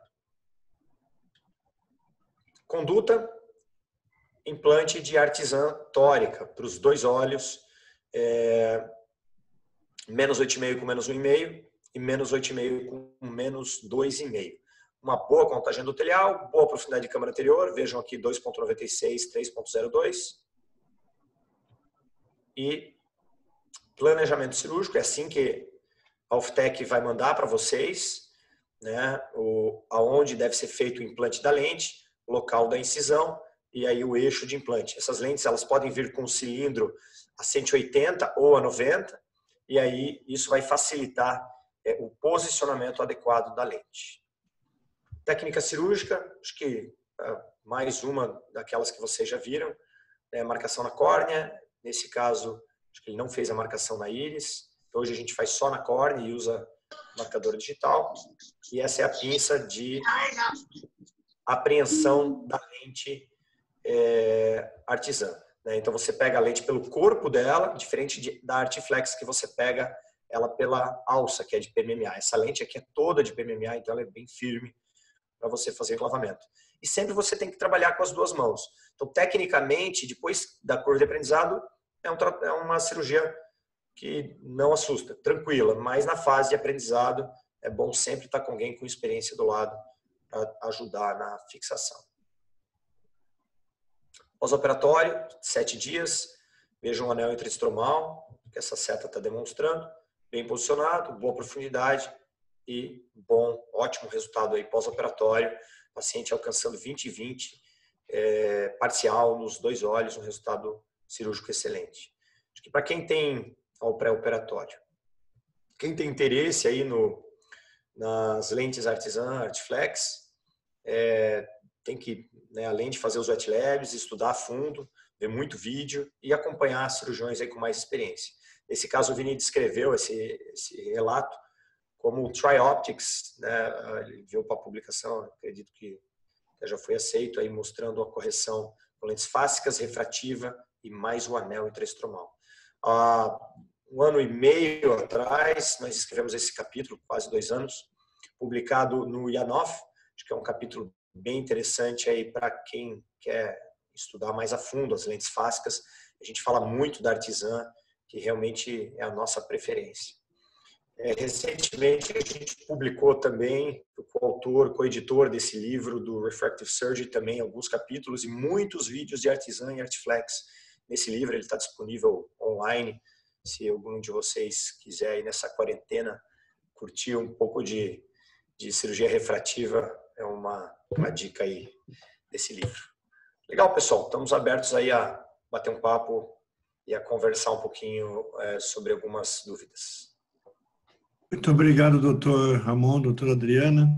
Conduta, implante de Artisan tórica para os dois olhos, menos 8,5 com menos 1,5 e menos 8,5 com menos 2,5. Uma boa contagem endotelial, boa profundidade de câmara anterior, vejam aqui 2,96, 3,02. E planejamento cirúrgico, é assim que a Oftec vai mandar para vocês, né, aonde deve ser feito o implante da lente, o local da incisão e aí o eixo de implante. Essas lentes elas podem vir com um cilindro a 180 ou a 90, e aí isso vai facilitar o posicionamento adequado da lente. Técnica cirúrgica, acho que mais uma daquelas que vocês já viram, marcação na córnea. Nesse caso, acho que ele não fez a marcação na íris. Hoje a gente faz só na córnea e usa marcador digital. E essa é a pinça de apreensão da lente Artisan. Então você pega a lente pelo corpo dela, diferente da Artiflex, que você pega ela pela alça, que é de PMMA. Essa lente aqui é toda de PMMA, então ela é bem firme para você fazer clavamento. E sempre você tem que trabalhar com as duas mãos. Então, tecnicamente, depois da curva de aprendizado, é uma cirurgia que não assusta, tranquila, mas na fase de aprendizado é bom sempre estar com alguém com experiência do lado para ajudar na fixação. Pós-operatório, 7 dias, vejam o anel intraestromal, que essa seta está demonstrando, bem posicionado, boa profundidade e ótimo resultado aí pós-operatório, paciente alcançando 20/20, parcial nos dois olhos, um resultado cirúrgico excelente. Acho que para quem tem ao pré-operatório, quem tem interesse aí nas lentes Artisan, Artiflex, tem que, além de fazer os wet labs, estudar a fundo, ver muito vídeo e acompanhar cirurgiões aí com mais experiência. Nesse caso, o Vini descreveu esse relato como o TriOptics, né? Ele viu para a publicação, acredito que já foi aceito, aí mostrando a correção com lentes fásicas, refrativa e mais o anel intraestromal. Há 1 ano e meio atrás, nós escrevemos esse capítulo, quase 2 anos, publicado no Yanov, acho que é um capítulo bem interessante aí para quem quer estudar mais a fundo as lentes fásicas. A gente fala muito da Artisan, que realmente é a nossa preferência. Recentemente a gente publicou também, o coautor, coeditor desse livro do Refractive Surgery, também alguns capítulos e muitos vídeos de Artisan e Artiflex. Nesse livro ele está disponível online, se algum de vocês quiser aí nessa quarentena curtir um pouco de cirurgia refrativa, é uma dica aí desse livro. Legal, pessoal, estamos abertos aí a bater um papo e a conversar um pouquinho sobre algumas dúvidas. Muito obrigado, doutor Ramon, doutora Adriana.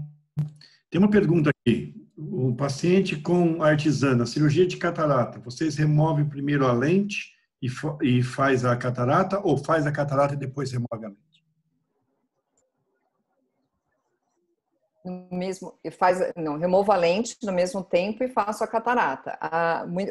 Tem uma pergunta aqui. O paciente com artesana, cirurgia de catarata, vocês removem primeiro a lente e faz a catarata ou faz a catarata e depois remove a lente? Removo a lente no mesmo tempo e faço a catarata.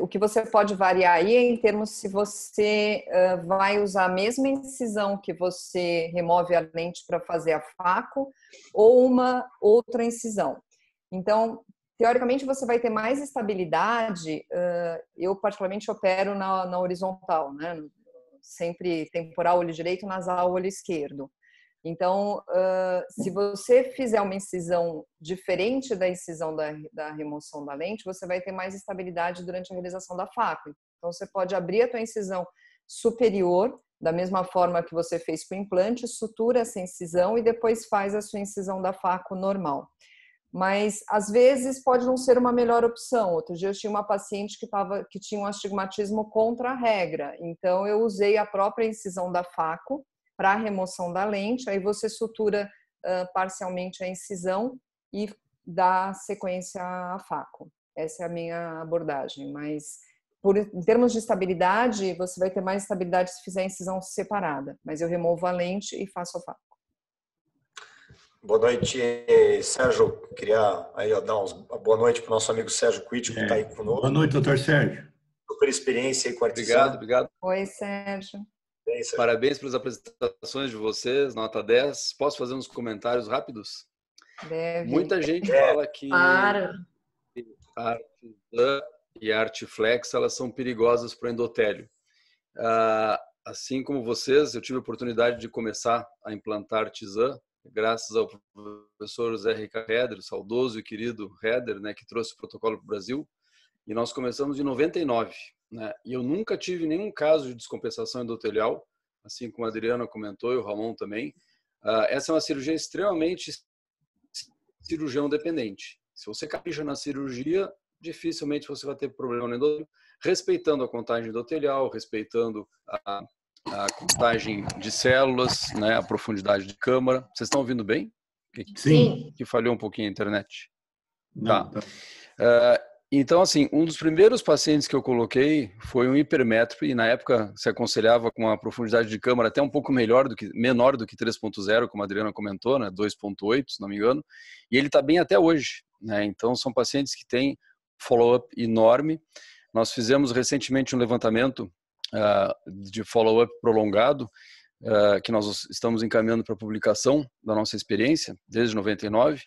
O que você pode variar aí é em termos se você vai usar a mesma incisão que você remove a lente para fazer a faco ou uma outra incisão. Então, teoricamente, você vai ter mais estabilidade. Eu, particularmente, opero na horizontal, né? Sempre temporal, olho direito, nasal, olho esquerdo. Então, se você fizer uma incisão diferente da incisão da remoção da lente, você vai ter mais estabilidade durante a realização da faco. Então, você pode abrir a tua incisão superior, da mesma forma que você fez com o implante, sutura essa incisão e depois faz a sua incisão da faco normal. Mas, às vezes, pode não ser uma melhor opção. Outro dia eu tinha uma paciente que tinha um astigmatismo contra a regra. Então, eu usei a própria incisão da faco para a remoção da lente, aí você sutura parcialmente a incisão e dá sequência à faco. Essa é a minha abordagem, mas em termos de estabilidade, você vai ter mais estabilidade se fizer a incisão separada, mas eu removo a lente e faço a faco. Boa noite, Sérgio. Queria aí, dar uma boa noite para o nosso amigo Sérgio Quitch, que está aí conosco. Boa noite, doutor Sérgio. Super experiência aí com artesã. Obrigado. Oi, Sérgio. Bem, Sérgio. Parabéns pelas apresentações de vocês, nota 10. Posso fazer uns comentários rápidos? Deve. Muita gente fala que Para. a artesã e a artiflex, elas são perigosas para o endotélio. Assim como vocês, eu tive a oportunidade de começar a implantar artesã, graças ao professor Zé Ricardo Heder, saudoso e querido Heder, né, que trouxe o protocolo para o Brasil. E nós começamos em 99. Né? E eu nunca tive nenhum caso de descompensação endotelial, assim como a Adriana comentou e o Ramon também. Essa é uma cirurgia extremamente cirurgião dependente. Se você capricha na cirurgia, dificilmente você vai ter problema no endotélio, respeitando a contagem endotelial, respeitando a contagem de células, né, a profundidade de câmara. Vocês estão ouvindo bem? Sim. Que falhou um pouquinho a internet. Não, tá. Então, assim, um dos primeiros pacientes que eu coloquei foi um hipermétrope e na época se aconselhava com uma profundidade de câmara até um pouco menor do que 3.0, como a Adriana comentou, né, 2.8, se não me engano, e ele está bem até hoje. Né? Então, são pacientes que têm follow-up enorme. Nós fizemos recentemente um levantamento de follow-up prolongado, que nós estamos encaminhando para publicação da nossa experiência, desde 99,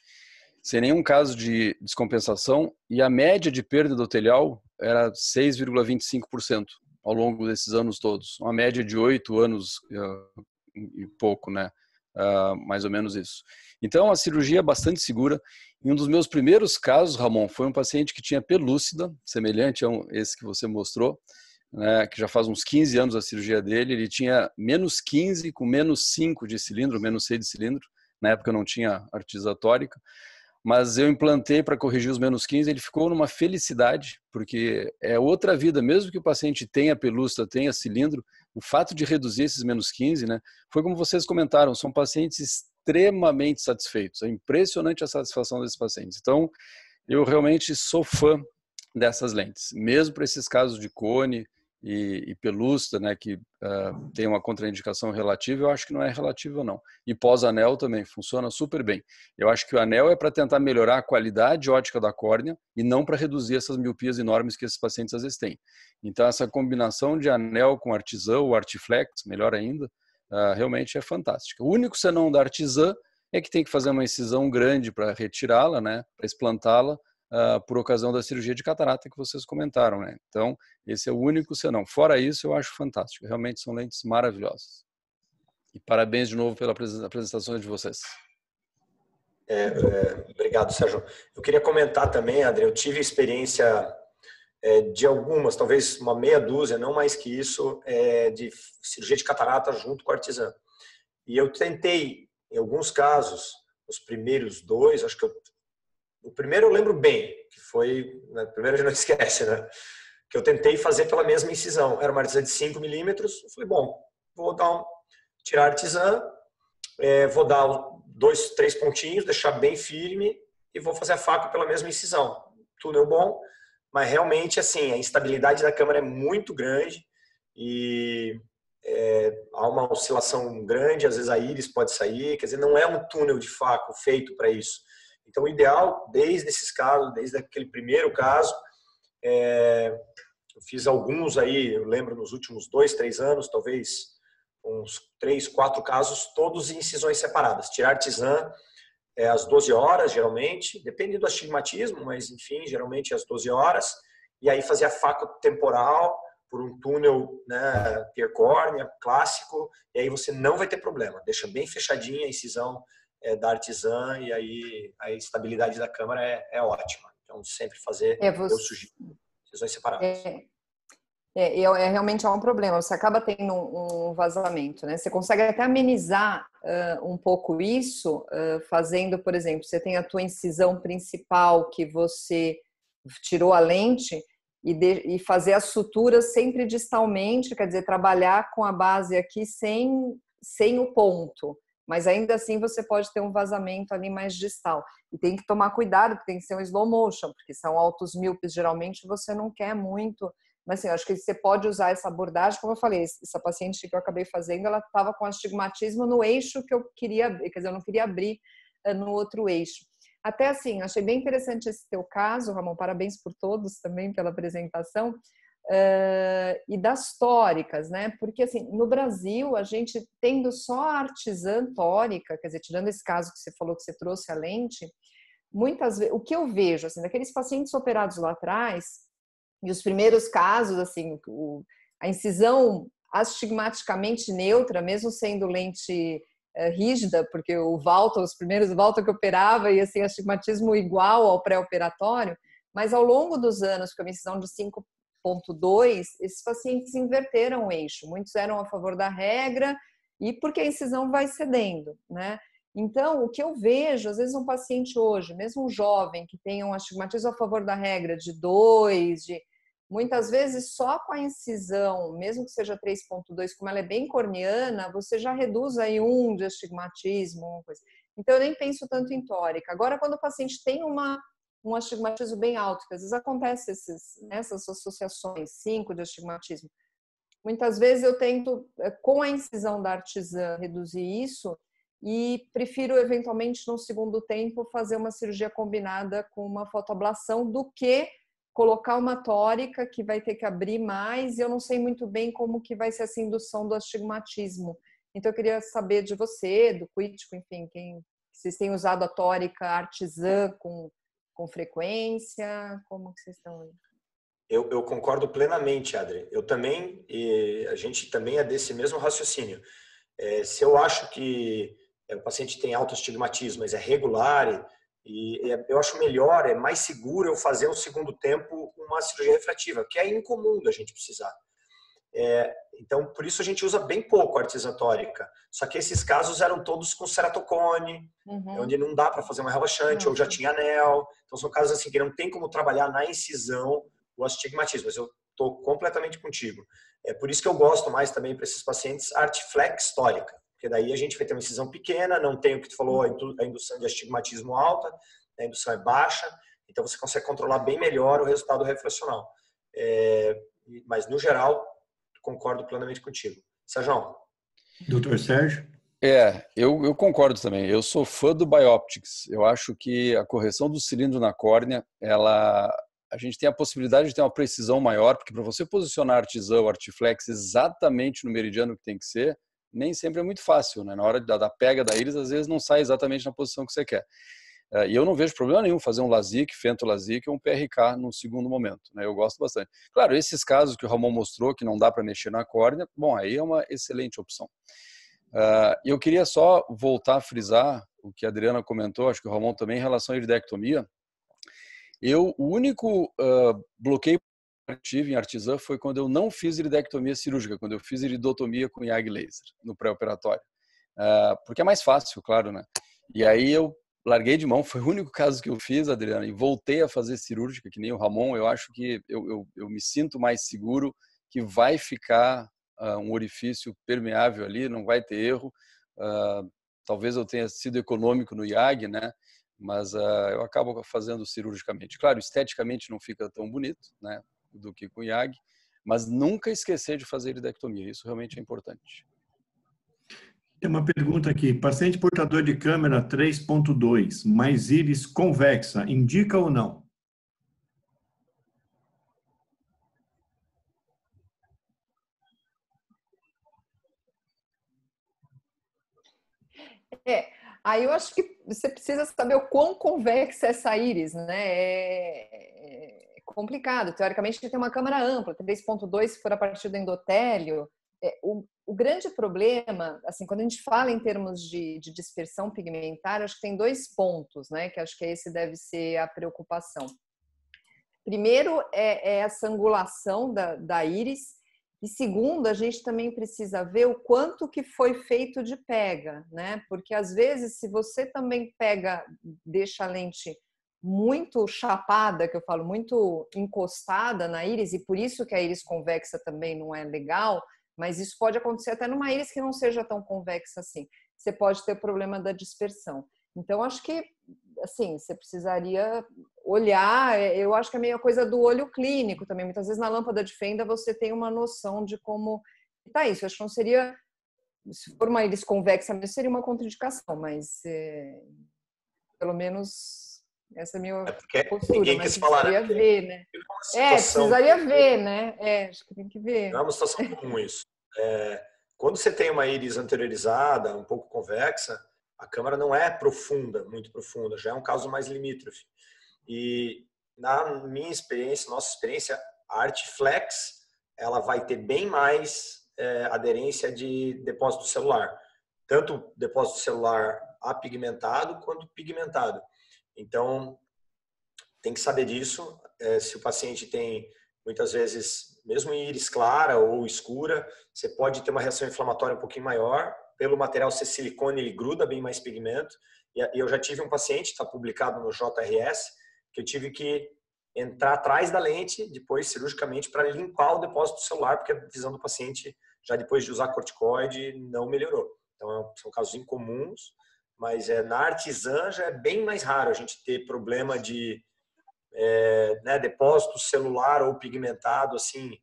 sem nenhum caso de descompensação, e a média de perda endotelial era 6,25% ao longo desses anos todos. Uma média de 8 anos e pouco, né? Mais ou menos isso. Então, a cirurgia é bastante segura. E um dos meus primeiros casos, Ramon, foi um paciente que tinha pelúcida, semelhante a esse que você mostrou, né, que já faz uns 15 anos a cirurgia dele. Ele tinha menos 15 com menos 5 de cilindro, menos 6 de cilindro. Na época não tinha artesã tórica. Mas eu implantei para corrigir os menos 15, ele ficou numa felicidade, porque é outra vida, mesmo que o paciente tenha pelúcida, tenha cilindro, o fato de reduzir esses menos 15, né, foi como vocês comentaram, são pacientes extremamente satisfeitos, é impressionante a satisfação desses pacientes. Então, eu realmente sou fã dessas lentes, mesmo para esses casos de cone e pelúcida, né, que tem uma contraindicação relativa, eu acho que não é relativa não. E pós-anel também funciona super bem. Eu acho que o anel é para tentar melhorar a qualidade óptica da córnea e não para reduzir essas miopias enormes que esses pacientes às vezes têm. Então essa combinação de anel com artesã ou artiflex, melhor ainda, realmente é fantástica. O único senão da artesã é que tem que fazer uma incisão grande para retirá-la, né, para explantá-la, por ocasião da cirurgia de catarata que vocês comentaram, né? Então, esse é o único senão. Fora isso, eu acho fantástico. Realmente são lentes maravilhosas. E parabéns de novo pela apresentação de vocês. Obrigado, Sérgio. Eu queria comentar também, André, eu tive experiência de algumas, talvez uma meia dúzia, não mais que isso, de cirurgia de catarata junto com a artesã. E eu tentei, em alguns casos, os primeiros dois, acho que o primeiro eu lembro bem, que foi, né, o primeiro a gente não esquece, né? Que eu tentei fazer pela mesma incisão. Era uma artesã de 5 milímetros. Eu falei, bom, vou tirar a artesã, vou dar 2, 3 pontinhos, deixar bem firme e vou fazer a faca pela mesma incisão. túnel bom, mas realmente assim a instabilidade da câmara é muito grande e há uma oscilação grande, às vezes a íris pode sair, quer dizer, não é um túnel de faco feito para isso. Então, o ideal, desde esses casos, desde aquele primeiro caso, eu fiz alguns aí, eu lembro nos últimos 2, 3 anos, talvez uns 3, 4 casos, todos em incisões separadas. Tirar artesã às 12 horas, geralmente, depende do astigmatismo, mas enfim, geralmente às 12 horas, e aí fazer a faca temporal por um túnel, né, piercórnea, clássico, e aí você não vai ter problema. Deixa bem fechadinha a incisão da artesã e aí a estabilidade da câmara é ótima. Então, sempre fazer, eu sugiro, incisões separadas. Realmente é um problema. Você acaba tendo um vazamento, né? Você consegue até amenizar um pouco isso, fazendo, por exemplo, você tem a tua incisão principal que você tirou a lente e fazer as suturas sempre distalmente, quer dizer, trabalhar com a base aqui sem o ponto, mas ainda assim você pode ter um vazamento ali mais distal. E tem que tomar cuidado, porque tem que ser um slow motion, porque são altos míopes, geralmente você não quer muito. Mas assim, eu acho que você pode usar essa abordagem, como eu falei, essa paciente que eu acabei fazendo, ela estava com astigmatismo no eixo que eu queria, quer dizer, eu não queria abrir no outro eixo. Até assim, achei bem interessante esse teu caso, Ramon, parabéns por todos também pela apresentação, e das tóricas, né? Porque assim, no Brasil, a gente tendo só a artesã tórica, quer dizer, tirando esse caso que você falou que você trouxe a lente, muitas vezes, o que eu vejo, assim, daqueles pacientes operados lá atrás, e os primeiros casos, assim, a incisão astigmaticamente neutra, mesmo sendo lente rígida, porque os primeiros Walter que operava, e assim, astigmatismo igual ao pré-operatório, mas ao longo dos anos, com a incisão de 5,2, esses pacientes inverteram o eixo. Muitos eram a favor da regra e porque a incisão vai cedendo, né? Então, o que eu vejo, às vezes um paciente hoje, mesmo um jovem que tem um astigmatismo a favor da regra de 2, muitas vezes só com a incisão, mesmo que seja 3,2, como ela é bem corneana, você já reduz aí 1 de astigmatismo, uma coisa. Então, eu nem penso tanto em tórica. Agora, quando o paciente tem um astigmatismo bem alto, que às vezes acontece essas associações, 5 de astigmatismo, muitas vezes eu tento, com a incisão da artesã, reduzir isso e prefiro, eventualmente, no segundo tempo, fazer uma cirurgia combinada com uma fotoablação do que colocar uma tórica que vai ter que abrir mais e eu não sei muito bem como que vai ser essa indução do astigmatismo. Então, eu queria saber de você, do Quitico, enfim, vocês têm usado a tórica artesã com frequência? Como que vocês estão aí? Eu concordo plenamente, Adri. Eu também, e a gente também é desse mesmo raciocínio. Se eu acho que o paciente tem alto astigmatismo, mas é regular, eu acho melhor, é mais seguro eu fazer um segundo tempo uma cirurgia refrativa, que é incomum da gente precisar. Então, por isso a gente usa bem pouco a artesã tórica. Só que esses casos eram todos com ceratocone, onde não dá para fazer uma relaxante, ou já tinha anel. Então, são casos assim que não tem como trabalhar na incisão o astigmatismo. Mas eu estou completamente contigo. É por isso que eu gosto mais também para esses pacientes artiflex tórica. Porque daí a gente vai ter uma incisão pequena, não tem o que tu falou, a indução de astigmatismo alta, a indução é baixa, então você consegue controlar bem melhor o resultado refracional. Mas, no geral, concordo plenamente contigo. Sérgio? Doutor Sérgio? Eu concordo também. Eu sou fã do Bioptics. Eu acho que a correção do cilindro na córnea, a gente tem a possibilidade de ter uma precisão maior, porque para você posicionar a artesã ou artiflex exatamente no meridiano que tem que ser, nem sempre é muito fácil, né? Na hora da pega da íris, às vezes não sai exatamente na posição que você quer. E eu não vejo problema nenhum fazer um LASIK, fento-LASIK ou um PRK no segundo momento, né? Eu gosto bastante. Claro, esses casos que o Ramon mostrou, que não dá para mexer na córnea, bom, aí é uma excelente opção. Eu queria só voltar a frisar o que a Adriana comentou, acho que o Ramon também, em relação à iridectomia. O único bloqueio que tive em artesã foi quando eu não fiz iridectomia cirúrgica, quando eu fiz iridotomia com YAG laser no pré-operatório. Porque é mais fácil, claro, né? E aí eu larguei de mão, foi o único caso que eu fiz, Adriana, e voltei a fazer cirúrgica, que nem o Ramon. Eu acho que eu me sinto mais seguro que vai ficar um orifício permeável ali, não vai ter erro. Talvez eu tenha sido econômico no YAG, né? mas eu acabo fazendo cirurgicamente. Claro, esteticamente não fica tão bonito, né, do que com IAG, mas nunca esquecer de fazer iridectomia, isso realmente é importante. Tem uma pergunta aqui. Paciente portador de câmera 3.2, mais íris convexa, indica ou não? Aí eu acho que você precisa saber o quão convexa é essa íris, né? É complicado. Teoricamente, tem uma câmara ampla, 3.2 se for a partir do endotélio. O grande problema, assim, quando a gente fala em termos de dispersão pigmentar, acho que tem 2 pontos, né? Que acho que esse deve ser a preocupação. Primeiro é essa angulação da íris, e segundo, a gente também precisa ver o quanto que foi feito de pega, né? Porque às vezes, se você também deixa a lente muito chapada, que eu falo, muito encostada na íris, e por isso que a íris convexa também não é legal, mas isso pode acontecer até numa íris que não seja tão convexa assim. Você pode ter o problema da dispersão. Então, acho que, assim, você precisaria olhar, eu acho que é meio a coisa do olho clínico também. Muitas vezes na lâmpada de fenda você tem uma noção de como está isso. Eu acho que não seria, se for uma íris convexa, seria uma contraindicação, mas pelo menos essa é a minha postura. Ninguém mas quis falar, precisaria ver, né? Situação precisaria ver, né? Acho que tem que ver. não é uma situação comum isso. Quando você tem uma íris anteriorizada, um pouco convexa, a câmara não é profunda, muito profunda, já é um caso mais limítrofe. E na minha experiência, nossa experiência, a Artiflex, ela vai ter bem mais aderência de depósito celular. Tanto depósito celular apigmentado quanto pigmentado. Então, tem que saber disso. Se o paciente tem, muitas vezes, mesmo em íris clara ou escura, você pode ter uma reação inflamatória um pouquinho maior. Pelo material ser silicone, ele gruda bem mais pigmento. E eu já tive um paciente, está publicado no JRS, que eu tive que entrar atrás da lente, depois cirurgicamente, para limpar o depósito celular, porque a visão do paciente, já depois de usar corticoide, não melhorou. Então, são casos incomuns, mas na artesã já é bem mais raro a gente ter problema de depósito celular ou pigmentado, assim,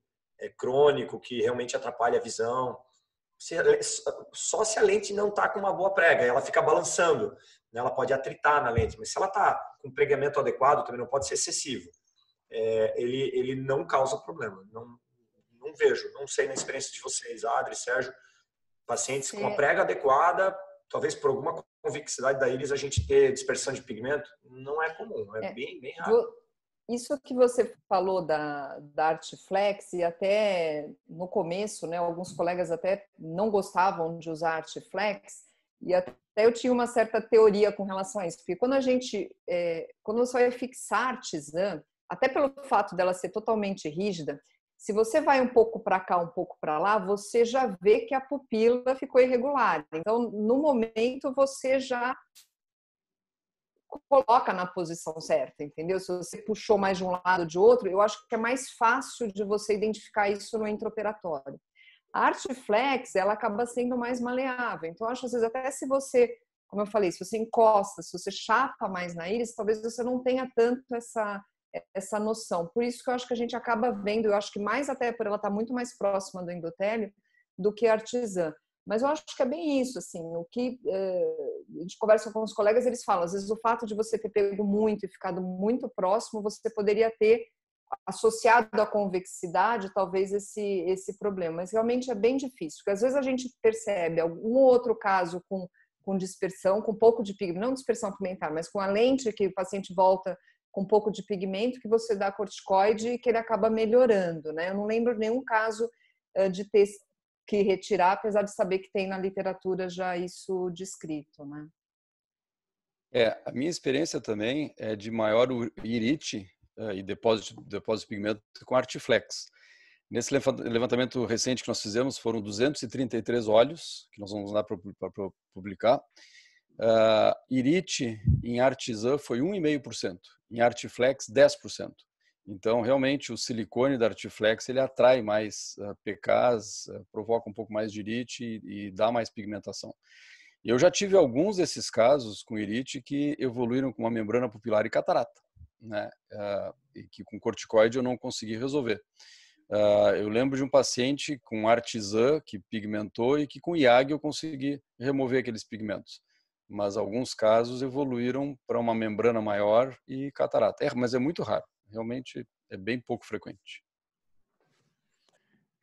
crônico, que realmente atrapalha a visão. Só se a lente não está com uma boa prega, ela fica balançando, né? Ela pode atritar na lente, mas se ela está com pregamento adequado, também não pode ser excessivo. Ele não causa problema. Não vejo, não sei na experiência de vocês, Adri, Sérgio, pacientes com a prega adequada, talvez por alguma convexidade da íris a gente ter dispersão de pigmento, não é comum, bem raro. Isso que você falou da Artiflex, e até no começo, né, alguns colegas até não gostavam de usar Artiflex, e até eu tinha uma certa teoria com relação a isso, porque quando quando você vai fixar artesã, até pelo fato dela ser totalmente rígida, se você vai um pouco para cá, um pouco para lá, você já vê que a pupila ficou irregular. Então, no momento, você já coloca na posição certa, entendeu? Se você puxou mais de um lado ou de outro, eu acho que é mais fácil de você identificar isso no intraoperatório. A Artiflex, ela acaba sendo mais maleável. Então, eu acho, às vezes, até se você, como eu falei, se você encosta, se você chapa mais na íris, talvez você não tenha tanto essa noção. Por isso que eu acho que a gente acaba vendo, eu acho que mais até por ela estar muito mais próxima do endotélio do que a artesã. Mas eu acho que é bem isso, assim, o que a gente conversa com os colegas, eles falam, às vezes o fato de você ter pego muito e ficado muito próximo, você poderia ter associado à convexidade, talvez esse problema, mas realmente é bem difícil, porque às vezes a gente percebe algum outro caso com dispersão, com pouco de pigmento, não dispersão pigmentar, mas com a lente que o paciente volta com um pouco de pigmento, que você dá corticoide e que ele acaba melhorando, né? Eu não lembro nenhum caso de ter que retirar, apesar de saber que tem na literatura já isso descrito, né? A minha experiência também é de maior irite e depósito de pigmento com Artiflex. Nesse levantamento recente que nós fizemos, foram 233 olhos, que nós vamos lá para publicar. Irite em artesã foi 1,5%, em Artiflex 10%. Então, realmente, o silicone da Artiflex ele atrai mais PKs, provoca um pouco mais de irite e dá mais pigmentação. E eu já tive alguns desses casos com irite que evoluíram com uma membrana pupilar e catarata, né? E que com corticoide eu não consegui resolver. Eu lembro de um paciente com artisã que pigmentou e que com IAG eu consegui remover aqueles pigmentos. Mas alguns casos evoluíram para uma membrana maior e catarata. Mas é muito raro, realmente é bem pouco frequente.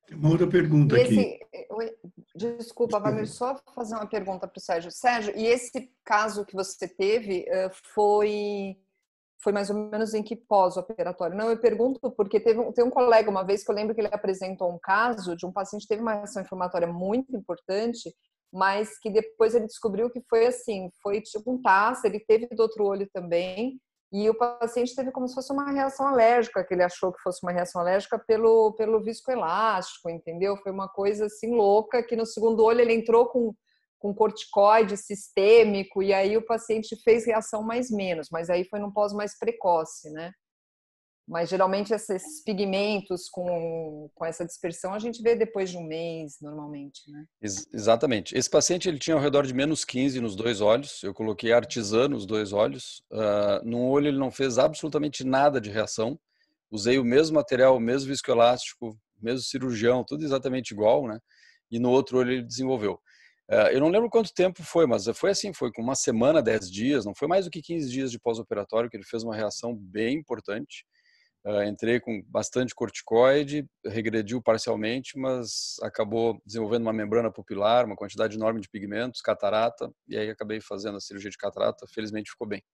Tem uma outra pergunta aqui. Desculpa, Wagner, só fazer uma pergunta para o Sérgio. Sérgio, e esse caso que você teve foi mais ou menos em que pós-operatório? Não, eu pergunto porque tem um colega uma vez que eu lembro que ele apresentou um caso de um paciente que teve uma reação inflamatória muito importante, mas que depois ele descobriu que foi assim, foi tipo um TAS, ele teve do outro olho também, e o paciente teve como se fosse uma reação alérgica, que ele achou que fosse uma reação alérgica pelo viscoelástico, entendeu? Foi uma coisa assim louca, que no segundo olho ele entrou com corticoide sistêmico, e aí o paciente fez reação mais menos, mas aí foi num pós mais precoce, né? Mas geralmente esses pigmentos com essa dispersão a gente vê depois de um mês, normalmente, né? Exatamente. Esse paciente ele tinha ao redor de -15 nos 2 olhos. Eu coloquei artisã nos 2 olhos. Num olho ele não fez absolutamente nada de reação. Usei o mesmo material, o mesmo viscoelástico, mesmo cirurgião, tudo exatamente igual, né? E no outro olho ele desenvolveu. Eu não lembro quanto tempo foi, mas foi assim, foi com uma semana, 10 dias, não foi mais do que 15 dias de pós-operatório que ele fez uma reação bem importante. Entrei com bastante corticoide, regrediu parcialmente, mas acabou desenvolvendo uma membrana pupilar, uma quantidade enorme de pigmentos, catarata, e aí acabei fazendo a cirurgia de catarata, felizmente ficou bem.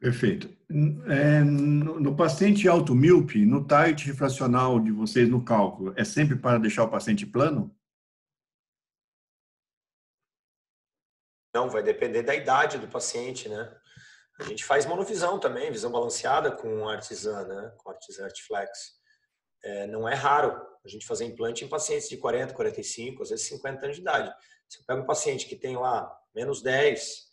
Perfeito. No paciente automíope, no target refracional de vocês no cálculo, é sempre para deixar o paciente plano? Não, vai depender da idade do paciente, né? A gente faz monovisão também, visão balanceada com artisã, né? Com artisã Artiflex. Não é raro a gente fazer implante em pacientes de 40, 45, às vezes 50 anos de idade. Você pega um paciente que tem lá -10,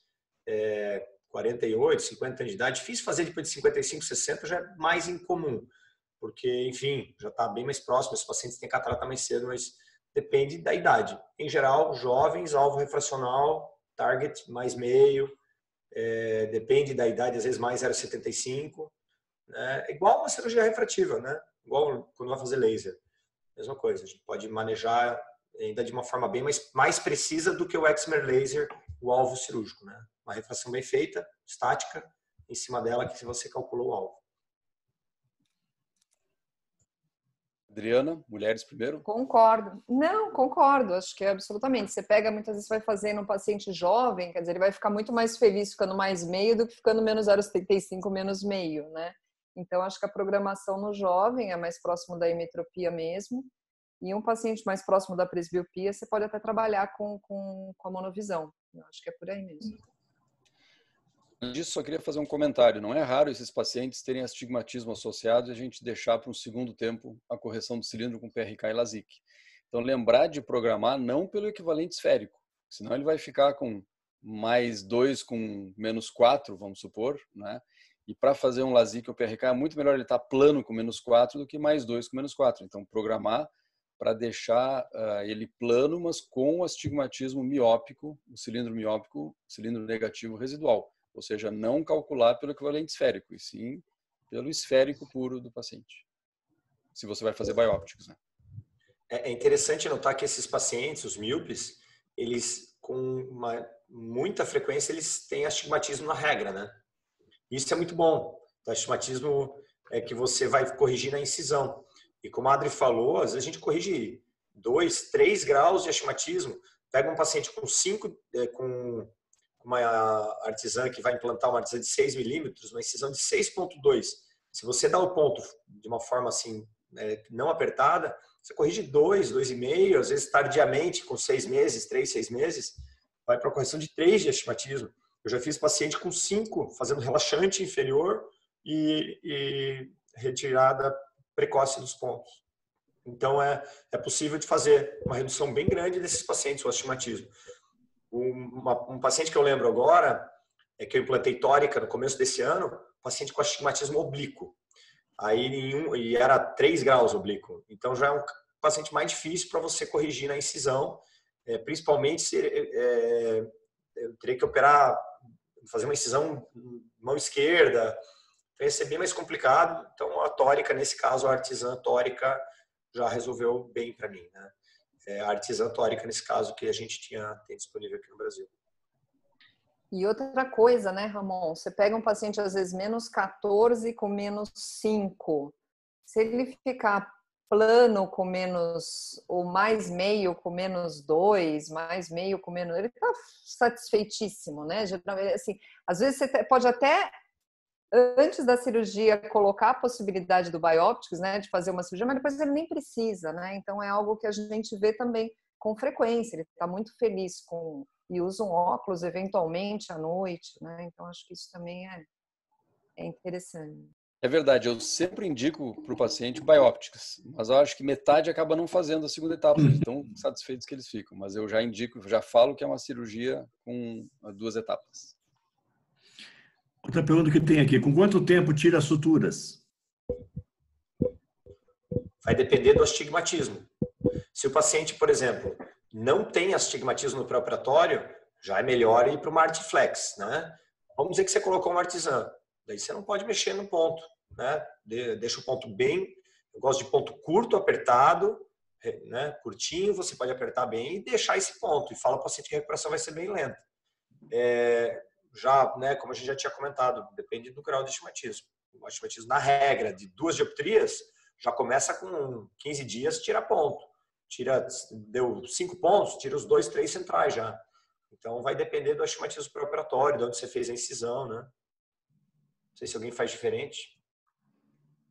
48, 50 anos de idade, difícil fazer depois de 55, 60, já é mais incomum, porque, enfim, já está bem mais próximo, esses pacientes têm catarata mais cedo, mas depende da idade. Em geral, jovens, alvo refracional, target mais meio, depende da idade, às vezes mais 0,75, né? Igual uma cirurgia refrativa, né? Igual quando vai fazer laser, mesma coisa, a gente pode manejar ainda de uma forma bem mais precisa do que o excimer laser, o alvo cirúrgico, né? Uma refração bem feita, estática, em cima dela que você calculou o alvo. Adriana, mulheres primeiro? Concordo. Não, concordo. Acho que é absolutamente. Você pega, muitas vezes vai fazer num paciente jovem, quer dizer, ele vai ficar muito mais feliz ficando mais meio do que ficando menos 0,75, menos meio, né? Então, acho que a programação no jovem é mais próximo da himetropia mesmo. E um paciente mais próximo da presbiopia, você pode até trabalhar com a monovisão. Eu acho que é por aí mesmo. Disso, só queria fazer um comentário. Não é raro esses pacientes terem astigmatismo associado e a gente deixar para um segundo tempo a correção do cilindro com PRK e LASIK. Então, lembrar de programar não pelo equivalente esférico, senão ele vai ficar com +2 com -4, vamos supor, né? E para fazer um LASIK ou PRK é muito melhor ele estar plano com -4 do que +2 com -4. Então, programar para deixar ele plano, mas com astigmatismo miópico, o cilindro miópico, cilindro negativo residual. Ou seja, não calcular pelo equivalente esférico, e sim pelo esférico puro do paciente. Se você vai fazer biópticos, né? É interessante notar que esses pacientes, os míopes, eles com muita frequência eles têm astigmatismo na regra, né? Isso é muito bom. O astigmatismo é que você vai corrigir na incisão. E como a Adri falou, às vezes a gente corrige 2, 3 graus de astigmatismo. Pega um paciente com 5, com uma artisã que vai implantar uma artisã de 6 milímetros, uma incisão de 6,2. Se você dá o ponto de uma forma assim, não apertada, você corrige 2, 2,5, às vezes tardiamente, com 6 meses, 3, 6 meses, vai para a correção de 3 de astigmatismo. Eu já fiz paciente com 5, fazendo relaxante inferior e retirada precoce dos pontos. Então, é possível de fazer uma redução bem grande desses pacientes, o astigmatismo. Um paciente que eu lembro agora, que eu implantei tórica no começo desse ano, paciente com astigmatismo oblíquo. E era 3 graus oblíquo. Então, já é um paciente mais difícil para você corrigir na incisão. principalmente se eu teria que operar, fazer uma incisão mão esquerda, então ia ser bem mais complicado. Então a tórica, nesse caso, a artesã tórica já resolveu bem para mim, né? A artesã tórica, nesse caso, que a gente tem disponível aqui no Brasil. E outra coisa, né, Ramon? Você pega um paciente, às vezes, menos 14 com menos 5. Se ele ficar plano com menos, ou mais meio com menos 2, mais meio com menos... Ele está satisfeitíssimo, né? Assim, às vezes você pode até, antes da cirurgia, colocar a possibilidade do biópticos, né, de fazer uma cirurgia, mas depois ele nem precisa, né? Então é algo que a gente vê também com frequência. Ele está muito feliz com... e usa um óculos eventualmente à noite, né? Então acho que isso também é interessante. É verdade, eu sempre indico para o paciente biópticas, mas eu acho que metade acaba não fazendo a segunda etapa, de tão satisfeitos que eles ficam. Mas eu já indico, já falo que é uma cirurgia com 2 etapas. Outra pergunta que tem aqui: com quanto tempo tira as suturas? Vai depender do astigmatismo. Se o paciente, por exemplo, não tem astigmatismo no pré-operatório, já é melhor ir para uma Artiflex, né? Vamos dizer que você colocou uma artesã, daí você não pode mexer no ponto, né? Deixa o ponto bem, eu gosto de ponto curto, apertado, né? Curtinho, você pode apertar bem e deixar esse ponto, e fala para o paciente que a recuperação vai ser bem lenta. Já, né, como a gente já tinha comentado, depende do grau de astigmatismo. O astigmatismo, na regra, de 2 dioptrias, já começa com 15 dias, tira ponto. Deu 5 pontos, tira os 2, 3 centrais já. Então vai depender do astigmatismo pré-operatório, de onde você fez a incisão, né? Não sei se alguém faz diferente.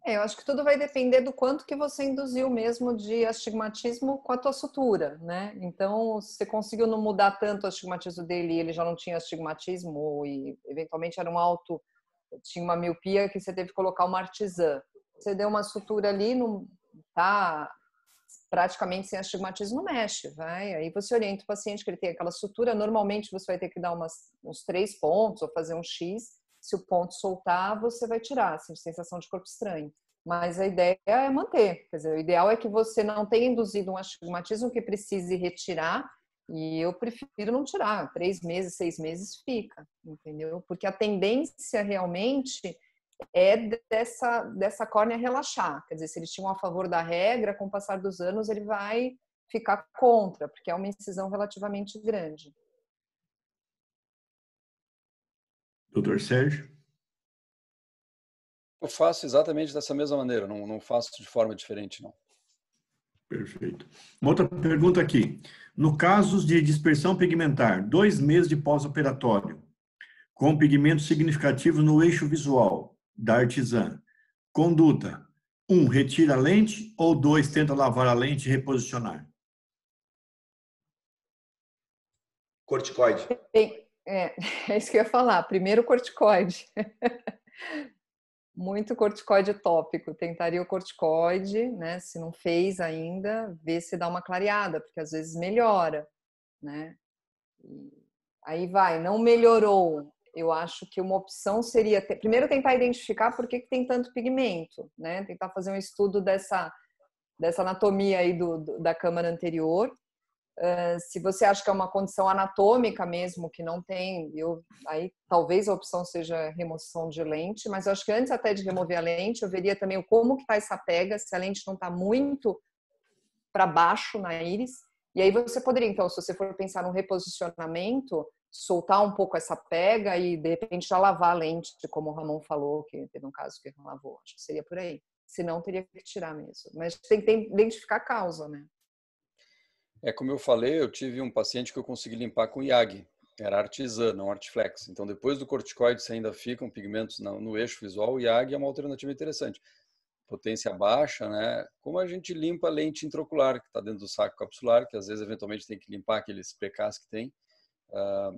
Eu acho que tudo vai depender do quanto que você induziu mesmo de astigmatismo com a tua sutura, né? Então, se você conseguiu não mudar tanto o astigmatismo dele e ele já não tinha astigmatismo e eventualmente era tinha uma miopia que você teve que colocar uma artesã. Você deu uma sutura ali, não tá praticamente sem astigmatismo, não mexe, vai. Aí você orienta o paciente que ele tem aquela sutura, normalmente você vai ter que dar uns 3 pontos ou fazer um X. Se o ponto soltar, você vai tirar, assim, sensação de corpo estranho. Mas a ideia é manter. Quer dizer, o ideal é que você não tenha induzido um astigmatismo que precise retirar, e eu prefiro não tirar. 3 meses, 6 meses fica, entendeu? Porque a tendência realmente é dessa córnea relaxar. Quer dizer, se eles tinham a favor da regra, com o passar dos anos ele vai ficar contra, porque é uma incisão relativamente grande. Doutor Sérgio? Eu faço exatamente dessa mesma maneira, não faço de forma diferente, não. Perfeito. Uma outra pergunta aqui. No caso de dispersão pigmentar, 2 meses de pós-operatório, com pigmento significativo no eixo visual da artesã, conduta: 1, retira a lente, ou 2, tenta lavar a lente e reposicionar? Corticoide. É isso que eu ia falar. Primeiro, corticoide. Muito corticoide tópico. Tentaria o corticoide, né? Se não fez ainda, ver se dá uma clareada, porque às vezes melhora, né? Aí vai, não melhorou. Eu acho que uma opção seria primeiro tentar identificar por que tem tanto pigmento, né? Tentar fazer um estudo dessa anatomia aí da câmara anterior. Se você acha que é uma condição anatômica mesmo, que não tem, aí talvez a opção seja remoção de lente, mas eu acho que antes até de remover a lente, eu veria também como que está essa pega, se a lente não está muito para baixo na íris, e aí você poderia, então, se você for pensar num reposicionamento, soltar um pouco essa pega e, de repente, já lavar a lente, como o Ramon falou, que teve um caso que não lavou, acho que seria por aí. Se não, teria que tirar mesmo. Mas tem que identificar a causa, né? Como eu falei, eu tive um paciente que eu consegui limpar com IAG. Era artesã, não artiflex. Então, depois do corticoide, se ainda ficam pigmentos no eixo visual, o IAG é uma alternativa interessante. Potência baixa, né? Como a gente limpa a lente intraocular, que está dentro do saco capsular, que às vezes, eventualmente, tem que limpar aqueles precás que tem,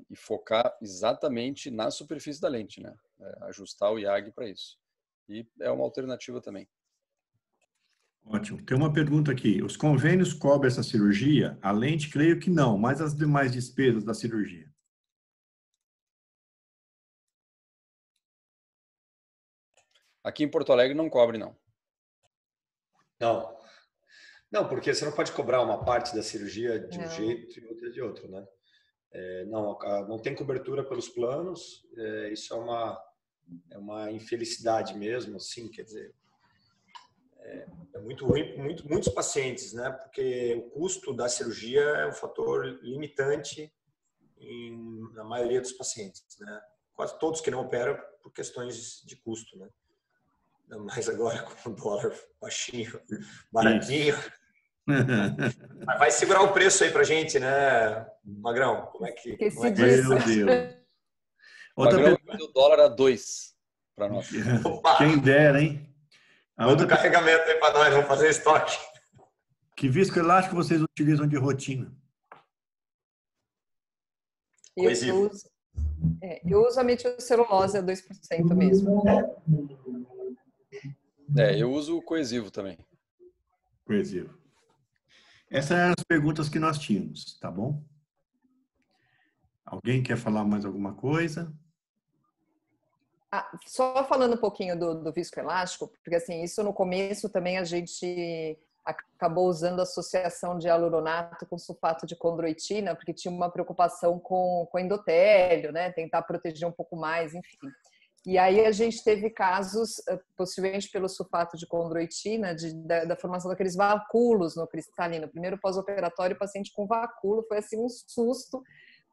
e focar exatamente na superfície da lente, né? Ajustar o IAG para isso. E é uma alternativa também. Ótimo. Tem uma pergunta aqui. Os convênios cobrem essa cirurgia? A lente, creio que não, mas as demais despesas da cirurgia? Aqui em Porto Alegre não cobre, não. Não. Não, porque você não pode cobrar uma parte da cirurgia de um jeito e outra de outro, né? Não tem cobertura pelos planos, isso é uma infelicidade mesmo, assim, quer dizer, é muito ruim para muitos pacientes, né? Porque o custo da cirurgia é um fator limitante na maioria dos pacientes, né? Quase todos que não operam por questões de custo, né? Mas agora com o dólar baixinho, baratinho, vai segurar o preço aí pra gente, né, Magrão? Como é que Esqueci Meu disso. Deus. Outra Magrão pergunta. o dólar a 2 para nós. Opa! Quem dera, hein? A Manda outra o carregamento aí para nós, vamos fazer estoque. Que viscoelástico vocês utilizam de rotina? Coesivo. Eu uso a metilcelulose a 2% mesmo. Eu uso o coesivo também. Coesivo. Essas eram as perguntas que nós tínhamos, tá bom? Alguém quer falar mais alguma coisa? Só falando um pouquinho do viscoelástico, porque assim, isso no começo também a gente acabou usando a associação de hialuronato com sulfato de condroitina, porque tinha uma preocupação com endotélio, né? Tentar proteger um pouco mais, enfim. E aí a gente teve casos, possivelmente pelo sulfato de condroitina, da formação daqueles vacúolos no cristalino. Primeiro pós-operatório, o paciente com vacúolo, foi assim um susto,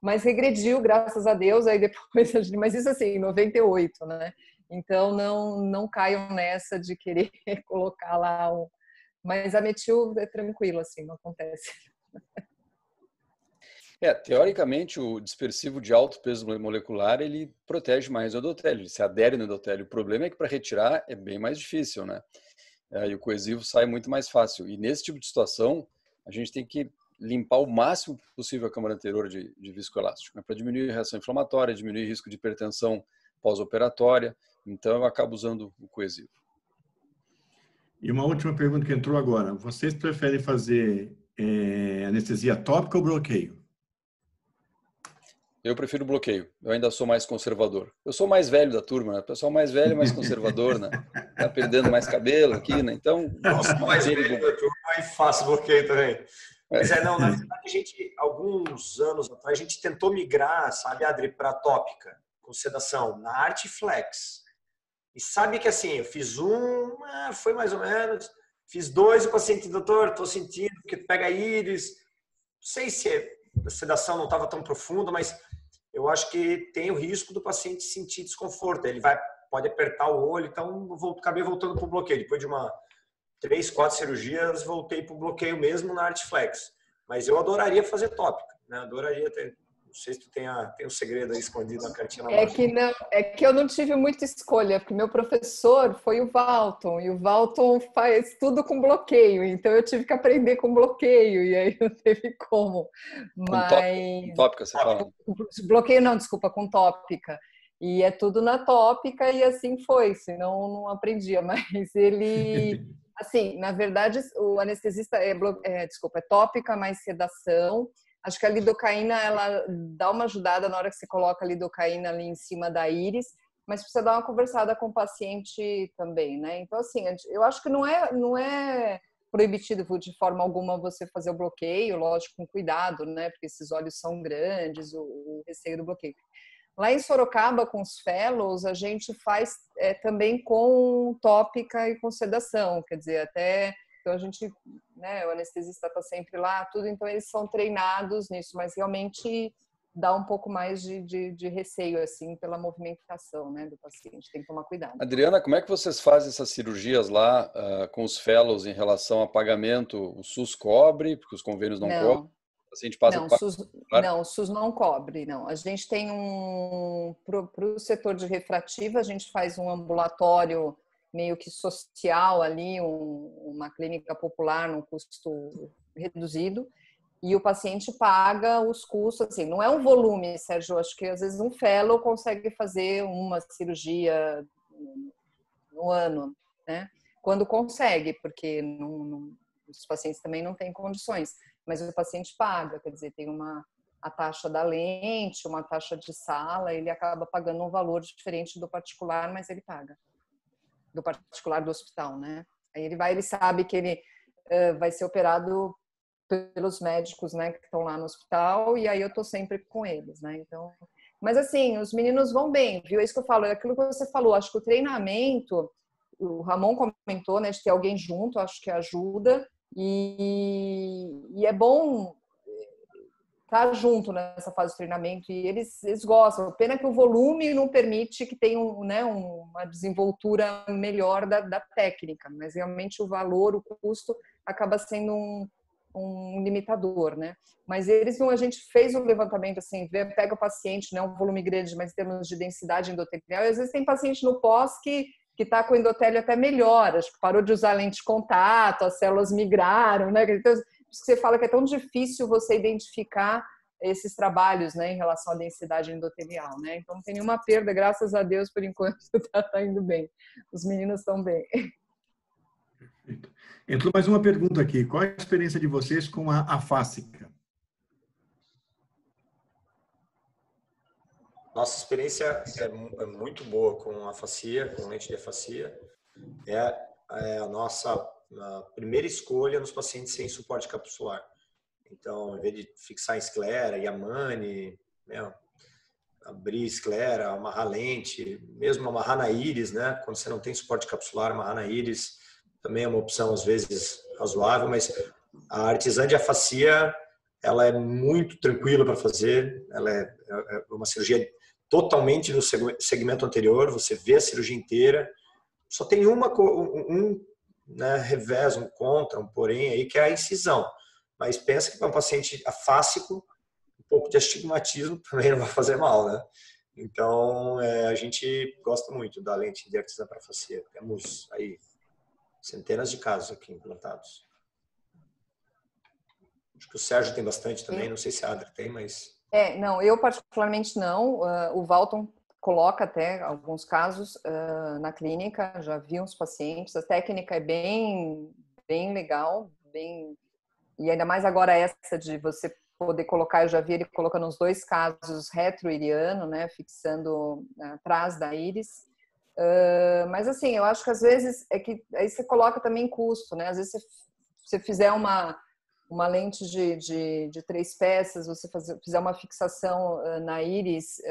mas regrediu, graças a Deus, aí depois, mas isso assim, em 98, né? Então não caiam nessa de querer colocar lá Mas a metil é tranquilo, assim, não acontece. Teoricamente, o dispersivo de alto peso molecular, ele protege mais o endotélio, ele se adere no endotélio. O problema é que para retirar é bem mais difícil, né? E o coesivo sai muito mais fácil. E nesse tipo de situação, a gente tem que limpar o máximo possível a câmara anterior de viscoelástico, né? Para diminuir a reação inflamatória, diminuir o risco de hipertensão pós-operatória. Então, eu acabo usando o coesivo. E uma última pergunta que entrou agora. Vocês preferem fazer anestesia tópica ou bloqueio? Eu prefiro bloqueio. Eu ainda sou mais conservador. Eu sou mais velho da turma, né? O pessoal mais velho é mais conservador, né? Tá perdendo mais cabelo aqui, né? Então, Nossa, mais velho da turma e faço bloqueio também. Mas na verdade, a gente, alguns anos atrás, a gente tentou migrar, sabe, Adri, para tópica, com sedação, na Artiflex. E sabe que assim, eu fiz foi mais ou menos, fiz 2, o paciente, doutor, estou sentindo que pega íris, não sei se a sedação não estava tão profunda, mas eu acho que tem o risco do paciente sentir desconforto, ele pode apertar o olho, então acabei voltando para o bloqueio, depois de 3, 4 cirurgias, voltei para o bloqueio mesmo na Artiflex, mas eu adoraria fazer tópica, né? Adoraria ter. Não sei se tu tem um segredo aí escondido na cartinha na mão. É que eu não tive muita escolha, porque meu professor foi o Valton, e o Valton faz tudo com bloqueio, então eu tive que aprender com bloqueio, e aí não teve como. Com tópica, você fala? Bloqueio não, desculpa, com tópica. E é tudo na tópica, e assim foi, senão não aprendia. Mas ele, assim, na verdade, o anestesista é tópica mais sedação. Acho que a lidocaína, ela dá uma ajudada na hora que você coloca a lidocaína ali em cima da íris, mas precisa dar uma conversada com o paciente também, né? Então, assim, eu acho que não é proibitivo de forma alguma você fazer o bloqueio, lógico, com cuidado, né? Porque esses olhos são grandes, o receio do bloqueio. Lá em Sorocaba, com os fellows, a gente faz também com tópica e com sedação, quer dizer, até... Então, a gente, né, o anestesista está sempre lá, tudo, então eles são treinados nisso, mas realmente dá um pouco mais de receio, assim, pela movimentação, né, do paciente, tem que tomar cuidado. Adriana, como é que vocês fazem essas cirurgias lá com os fellows em relação a pagamento? O SUS cobre, porque os convênios não cobrem? O paciente passa o SUS não cobre, não. A gente tem para o setor de refrativa, a gente faz um ambulatório meio que social ali, uma clínica popular num custo reduzido, e o paciente paga os custos, assim, não é um volume, Sérgio, acho que às vezes um fellow consegue fazer uma cirurgia no ano, né? Quando consegue, porque os pacientes também não têm condições, mas o paciente paga, quer dizer, tem a taxa da lente, uma taxa de sala, ele acaba pagando um valor diferente do particular, mas ele paga. Do particular do hospital, né? Aí ele sabe que ele vai ser operado pelos médicos, né, que estão lá no hospital, e aí eu tô sempre com eles, né? Então, mas assim, os meninos vão bem, viu? É isso que eu falo, é aquilo que você falou, acho que o treinamento, o Ramon comentou, né, de ter alguém junto, acho que ajuda, e é bom estar junto nessa fase de treinamento, e eles gostam. Pena que o volume não permite que tenha uma desenvoltura melhor da técnica, mas realmente o valor, o custo, acaba sendo um limitador, né? Mas a gente fez um levantamento assim, pega o paciente, não é um volume grande, mas em termos de densidade endotelial, e às vezes tem paciente no pós que está com endotélio até melhor, acho que parou de usar lente de contato, as células migraram, né? Então, você fala que é tão difícil você identificar esses trabalhos, né, em relação à densidade endotelial, né? Então não tem nenhuma perda, graças a Deus, por enquanto está indo bem. Os meninos estão bem. Perfeito. Entrou mais uma pergunta aqui. Qual é a experiência de vocês com a afásica? Nossa experiência é muito boa com afasia, com lente de afasia. É a nossa primeira escolha nos pacientes sem suporte capsular. Então, em vez de fixar em esclera, Yamane, né, abrir esclera, amarrar lente, mesmo amarrar na íris, né? Quando você não tem suporte capsular, amarrar na íris também é uma opção às vezes razoável, mas a artesã de afasia, ela é muito tranquila para fazer, ela é uma cirurgia totalmente no segmento anterior, você vê a cirurgia inteira, só tem né, revés, um contra, um porém aí, que é a incisão. Mas pensa que para um paciente afásico, um pouco de astigmatismo também não vai fazer mal, né? Então, a gente gosta muito da lente de artesã para afasia. Temos aí centenas de casos aqui implantados. Acho que o Sérgio tem bastante também, não sei se a Adri tem, mas... Não, eu particularmente não. O Valton coloca até alguns casos na clínica, já vi uns pacientes. A técnica é bem legal, e ainda mais agora essa de você poder colocar, eu já vi ele colocando os 2 casos retroiriano, né, fixando atrás da íris. Mas assim, eu acho que às vezes é que aí você coloca também custo, né? Às vezes você fizer uma lente de 3 peças, você fizer uma fixação na íris,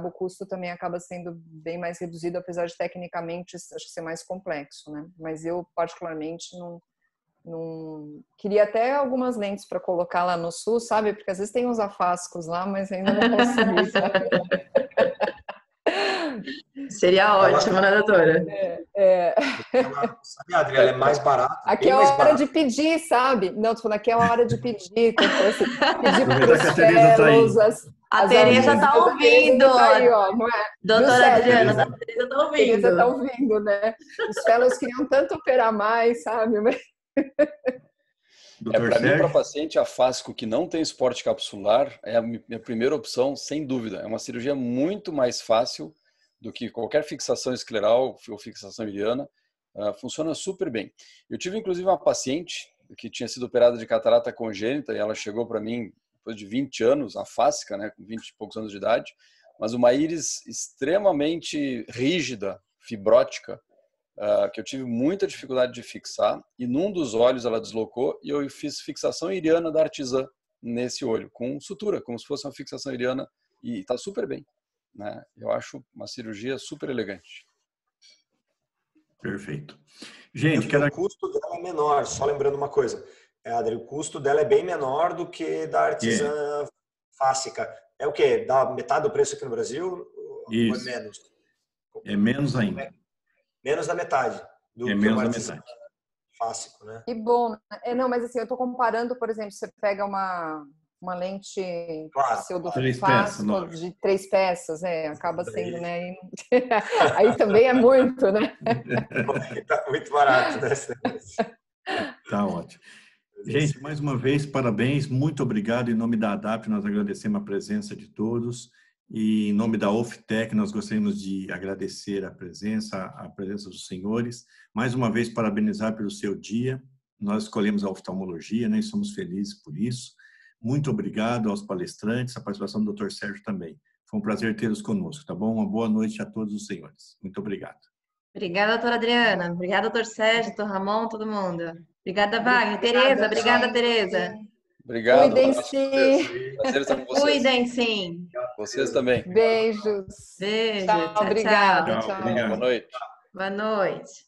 o custo também acaba sendo bem mais reduzido, apesar de tecnicamente acho que ser mais complexo, né? Mas eu particularmente não queria até algumas lentes para colocar lá no sul, sabe? Porque às vezes tem uns afásicos lá, mas ainda não consegui, sabe? Seria ótimo, né, doutora? Sabe, Adri, ela é mais barata. Aqui é a hora de pedir, sabe? Não, tô falando, aqui é a hora de pedir. Assim, pedir para os fellows, a Tereza está ouvindo. Tá aí, ó, não é? Doutora Adriana, a Tereza está ouvindo. A Tereza está ouvindo, né? Os fellows queriam tanto operar mais, sabe? Para mim, para paciente afásico que não tem suporte capsular, é a minha primeira opção, sem dúvida. É uma cirurgia muito mais fácil do que qualquer fixação escleral ou fixação iliana. Funciona super bem. Eu tive, inclusive, uma paciente que tinha sido operada de catarata congênita e ela chegou para mim depois de 20 anos, afásica, né, com 20 e poucos anos de idade, mas uma íris extremamente rígida, fibrótica, que eu tive muita dificuldade de fixar, e num dos olhos ela deslocou e eu fiz fixação iriana da artesã nesse olho, com sutura, como se fosse uma fixação iriana, e está super bem, né? Eu acho uma cirurgia super elegante. Perfeito. Gente, o custo dela é menor, só lembrando uma coisa, Adri, o custo dela é bem menor do que da artesã fásica. É o quê? Dá metade do preço aqui no Brasil? Isso. Ou é menos? É menos ainda. Menos da metade do que menos uma da artesã metade. fásico, né? Que bom. Não, mas assim, eu estou comparando, por exemplo, você pega uma lente pseudo-fásico de 3 peças, acaba sendo, né? Aí também é muito, né? Tá muito barato, né? Tá ótimo. Gente, mais uma vez, parabéns, muito obrigado. Em nome da ADAP, nós agradecemos a presença de todos. E em nome da Oftec, nós gostaríamos de agradecer a presença dos senhores. Mais uma vez, parabenizar pelo seu dia. Nós escolhemos a oftalmologia, né, e somos felizes por isso. Muito obrigado aos palestrantes, a participação do Dr. Sérgio também. Foi um prazer tê-los conosco, tá bom? Uma boa noite a todos os senhores. Muito obrigado. Obrigada, doutora Adriana. Obrigada, doutor Sérgio, doutor Ramon, todo mundo. Obrigada, Wagner. Tereza, obrigada, Tereza. Obrigado. Cuidem-se. Prazer estar com vocês. Cuidem, sim. Vocês também. Beijos. Beijo. Tchau, Tchau, obrigada. tchau. Tchau, obrigado. Boa noite. Boa noite.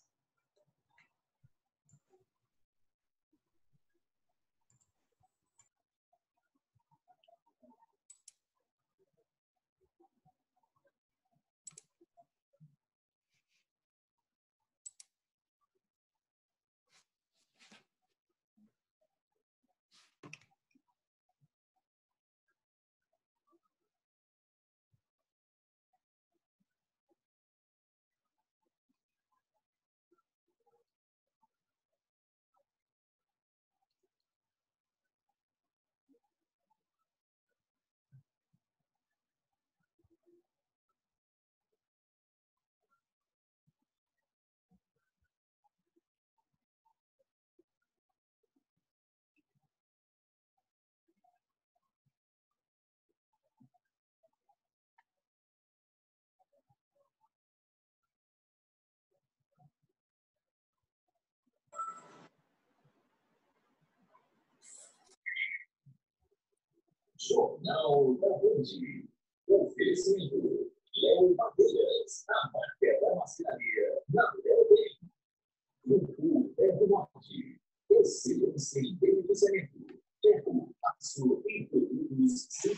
Jornal da Band. Oferecimento. Léo Madeiras, a marca da marcenaria. Na Léo Bem. Grupo Ferro Norte. Excelência em beneficiamento. Ferro, aço em produtos sem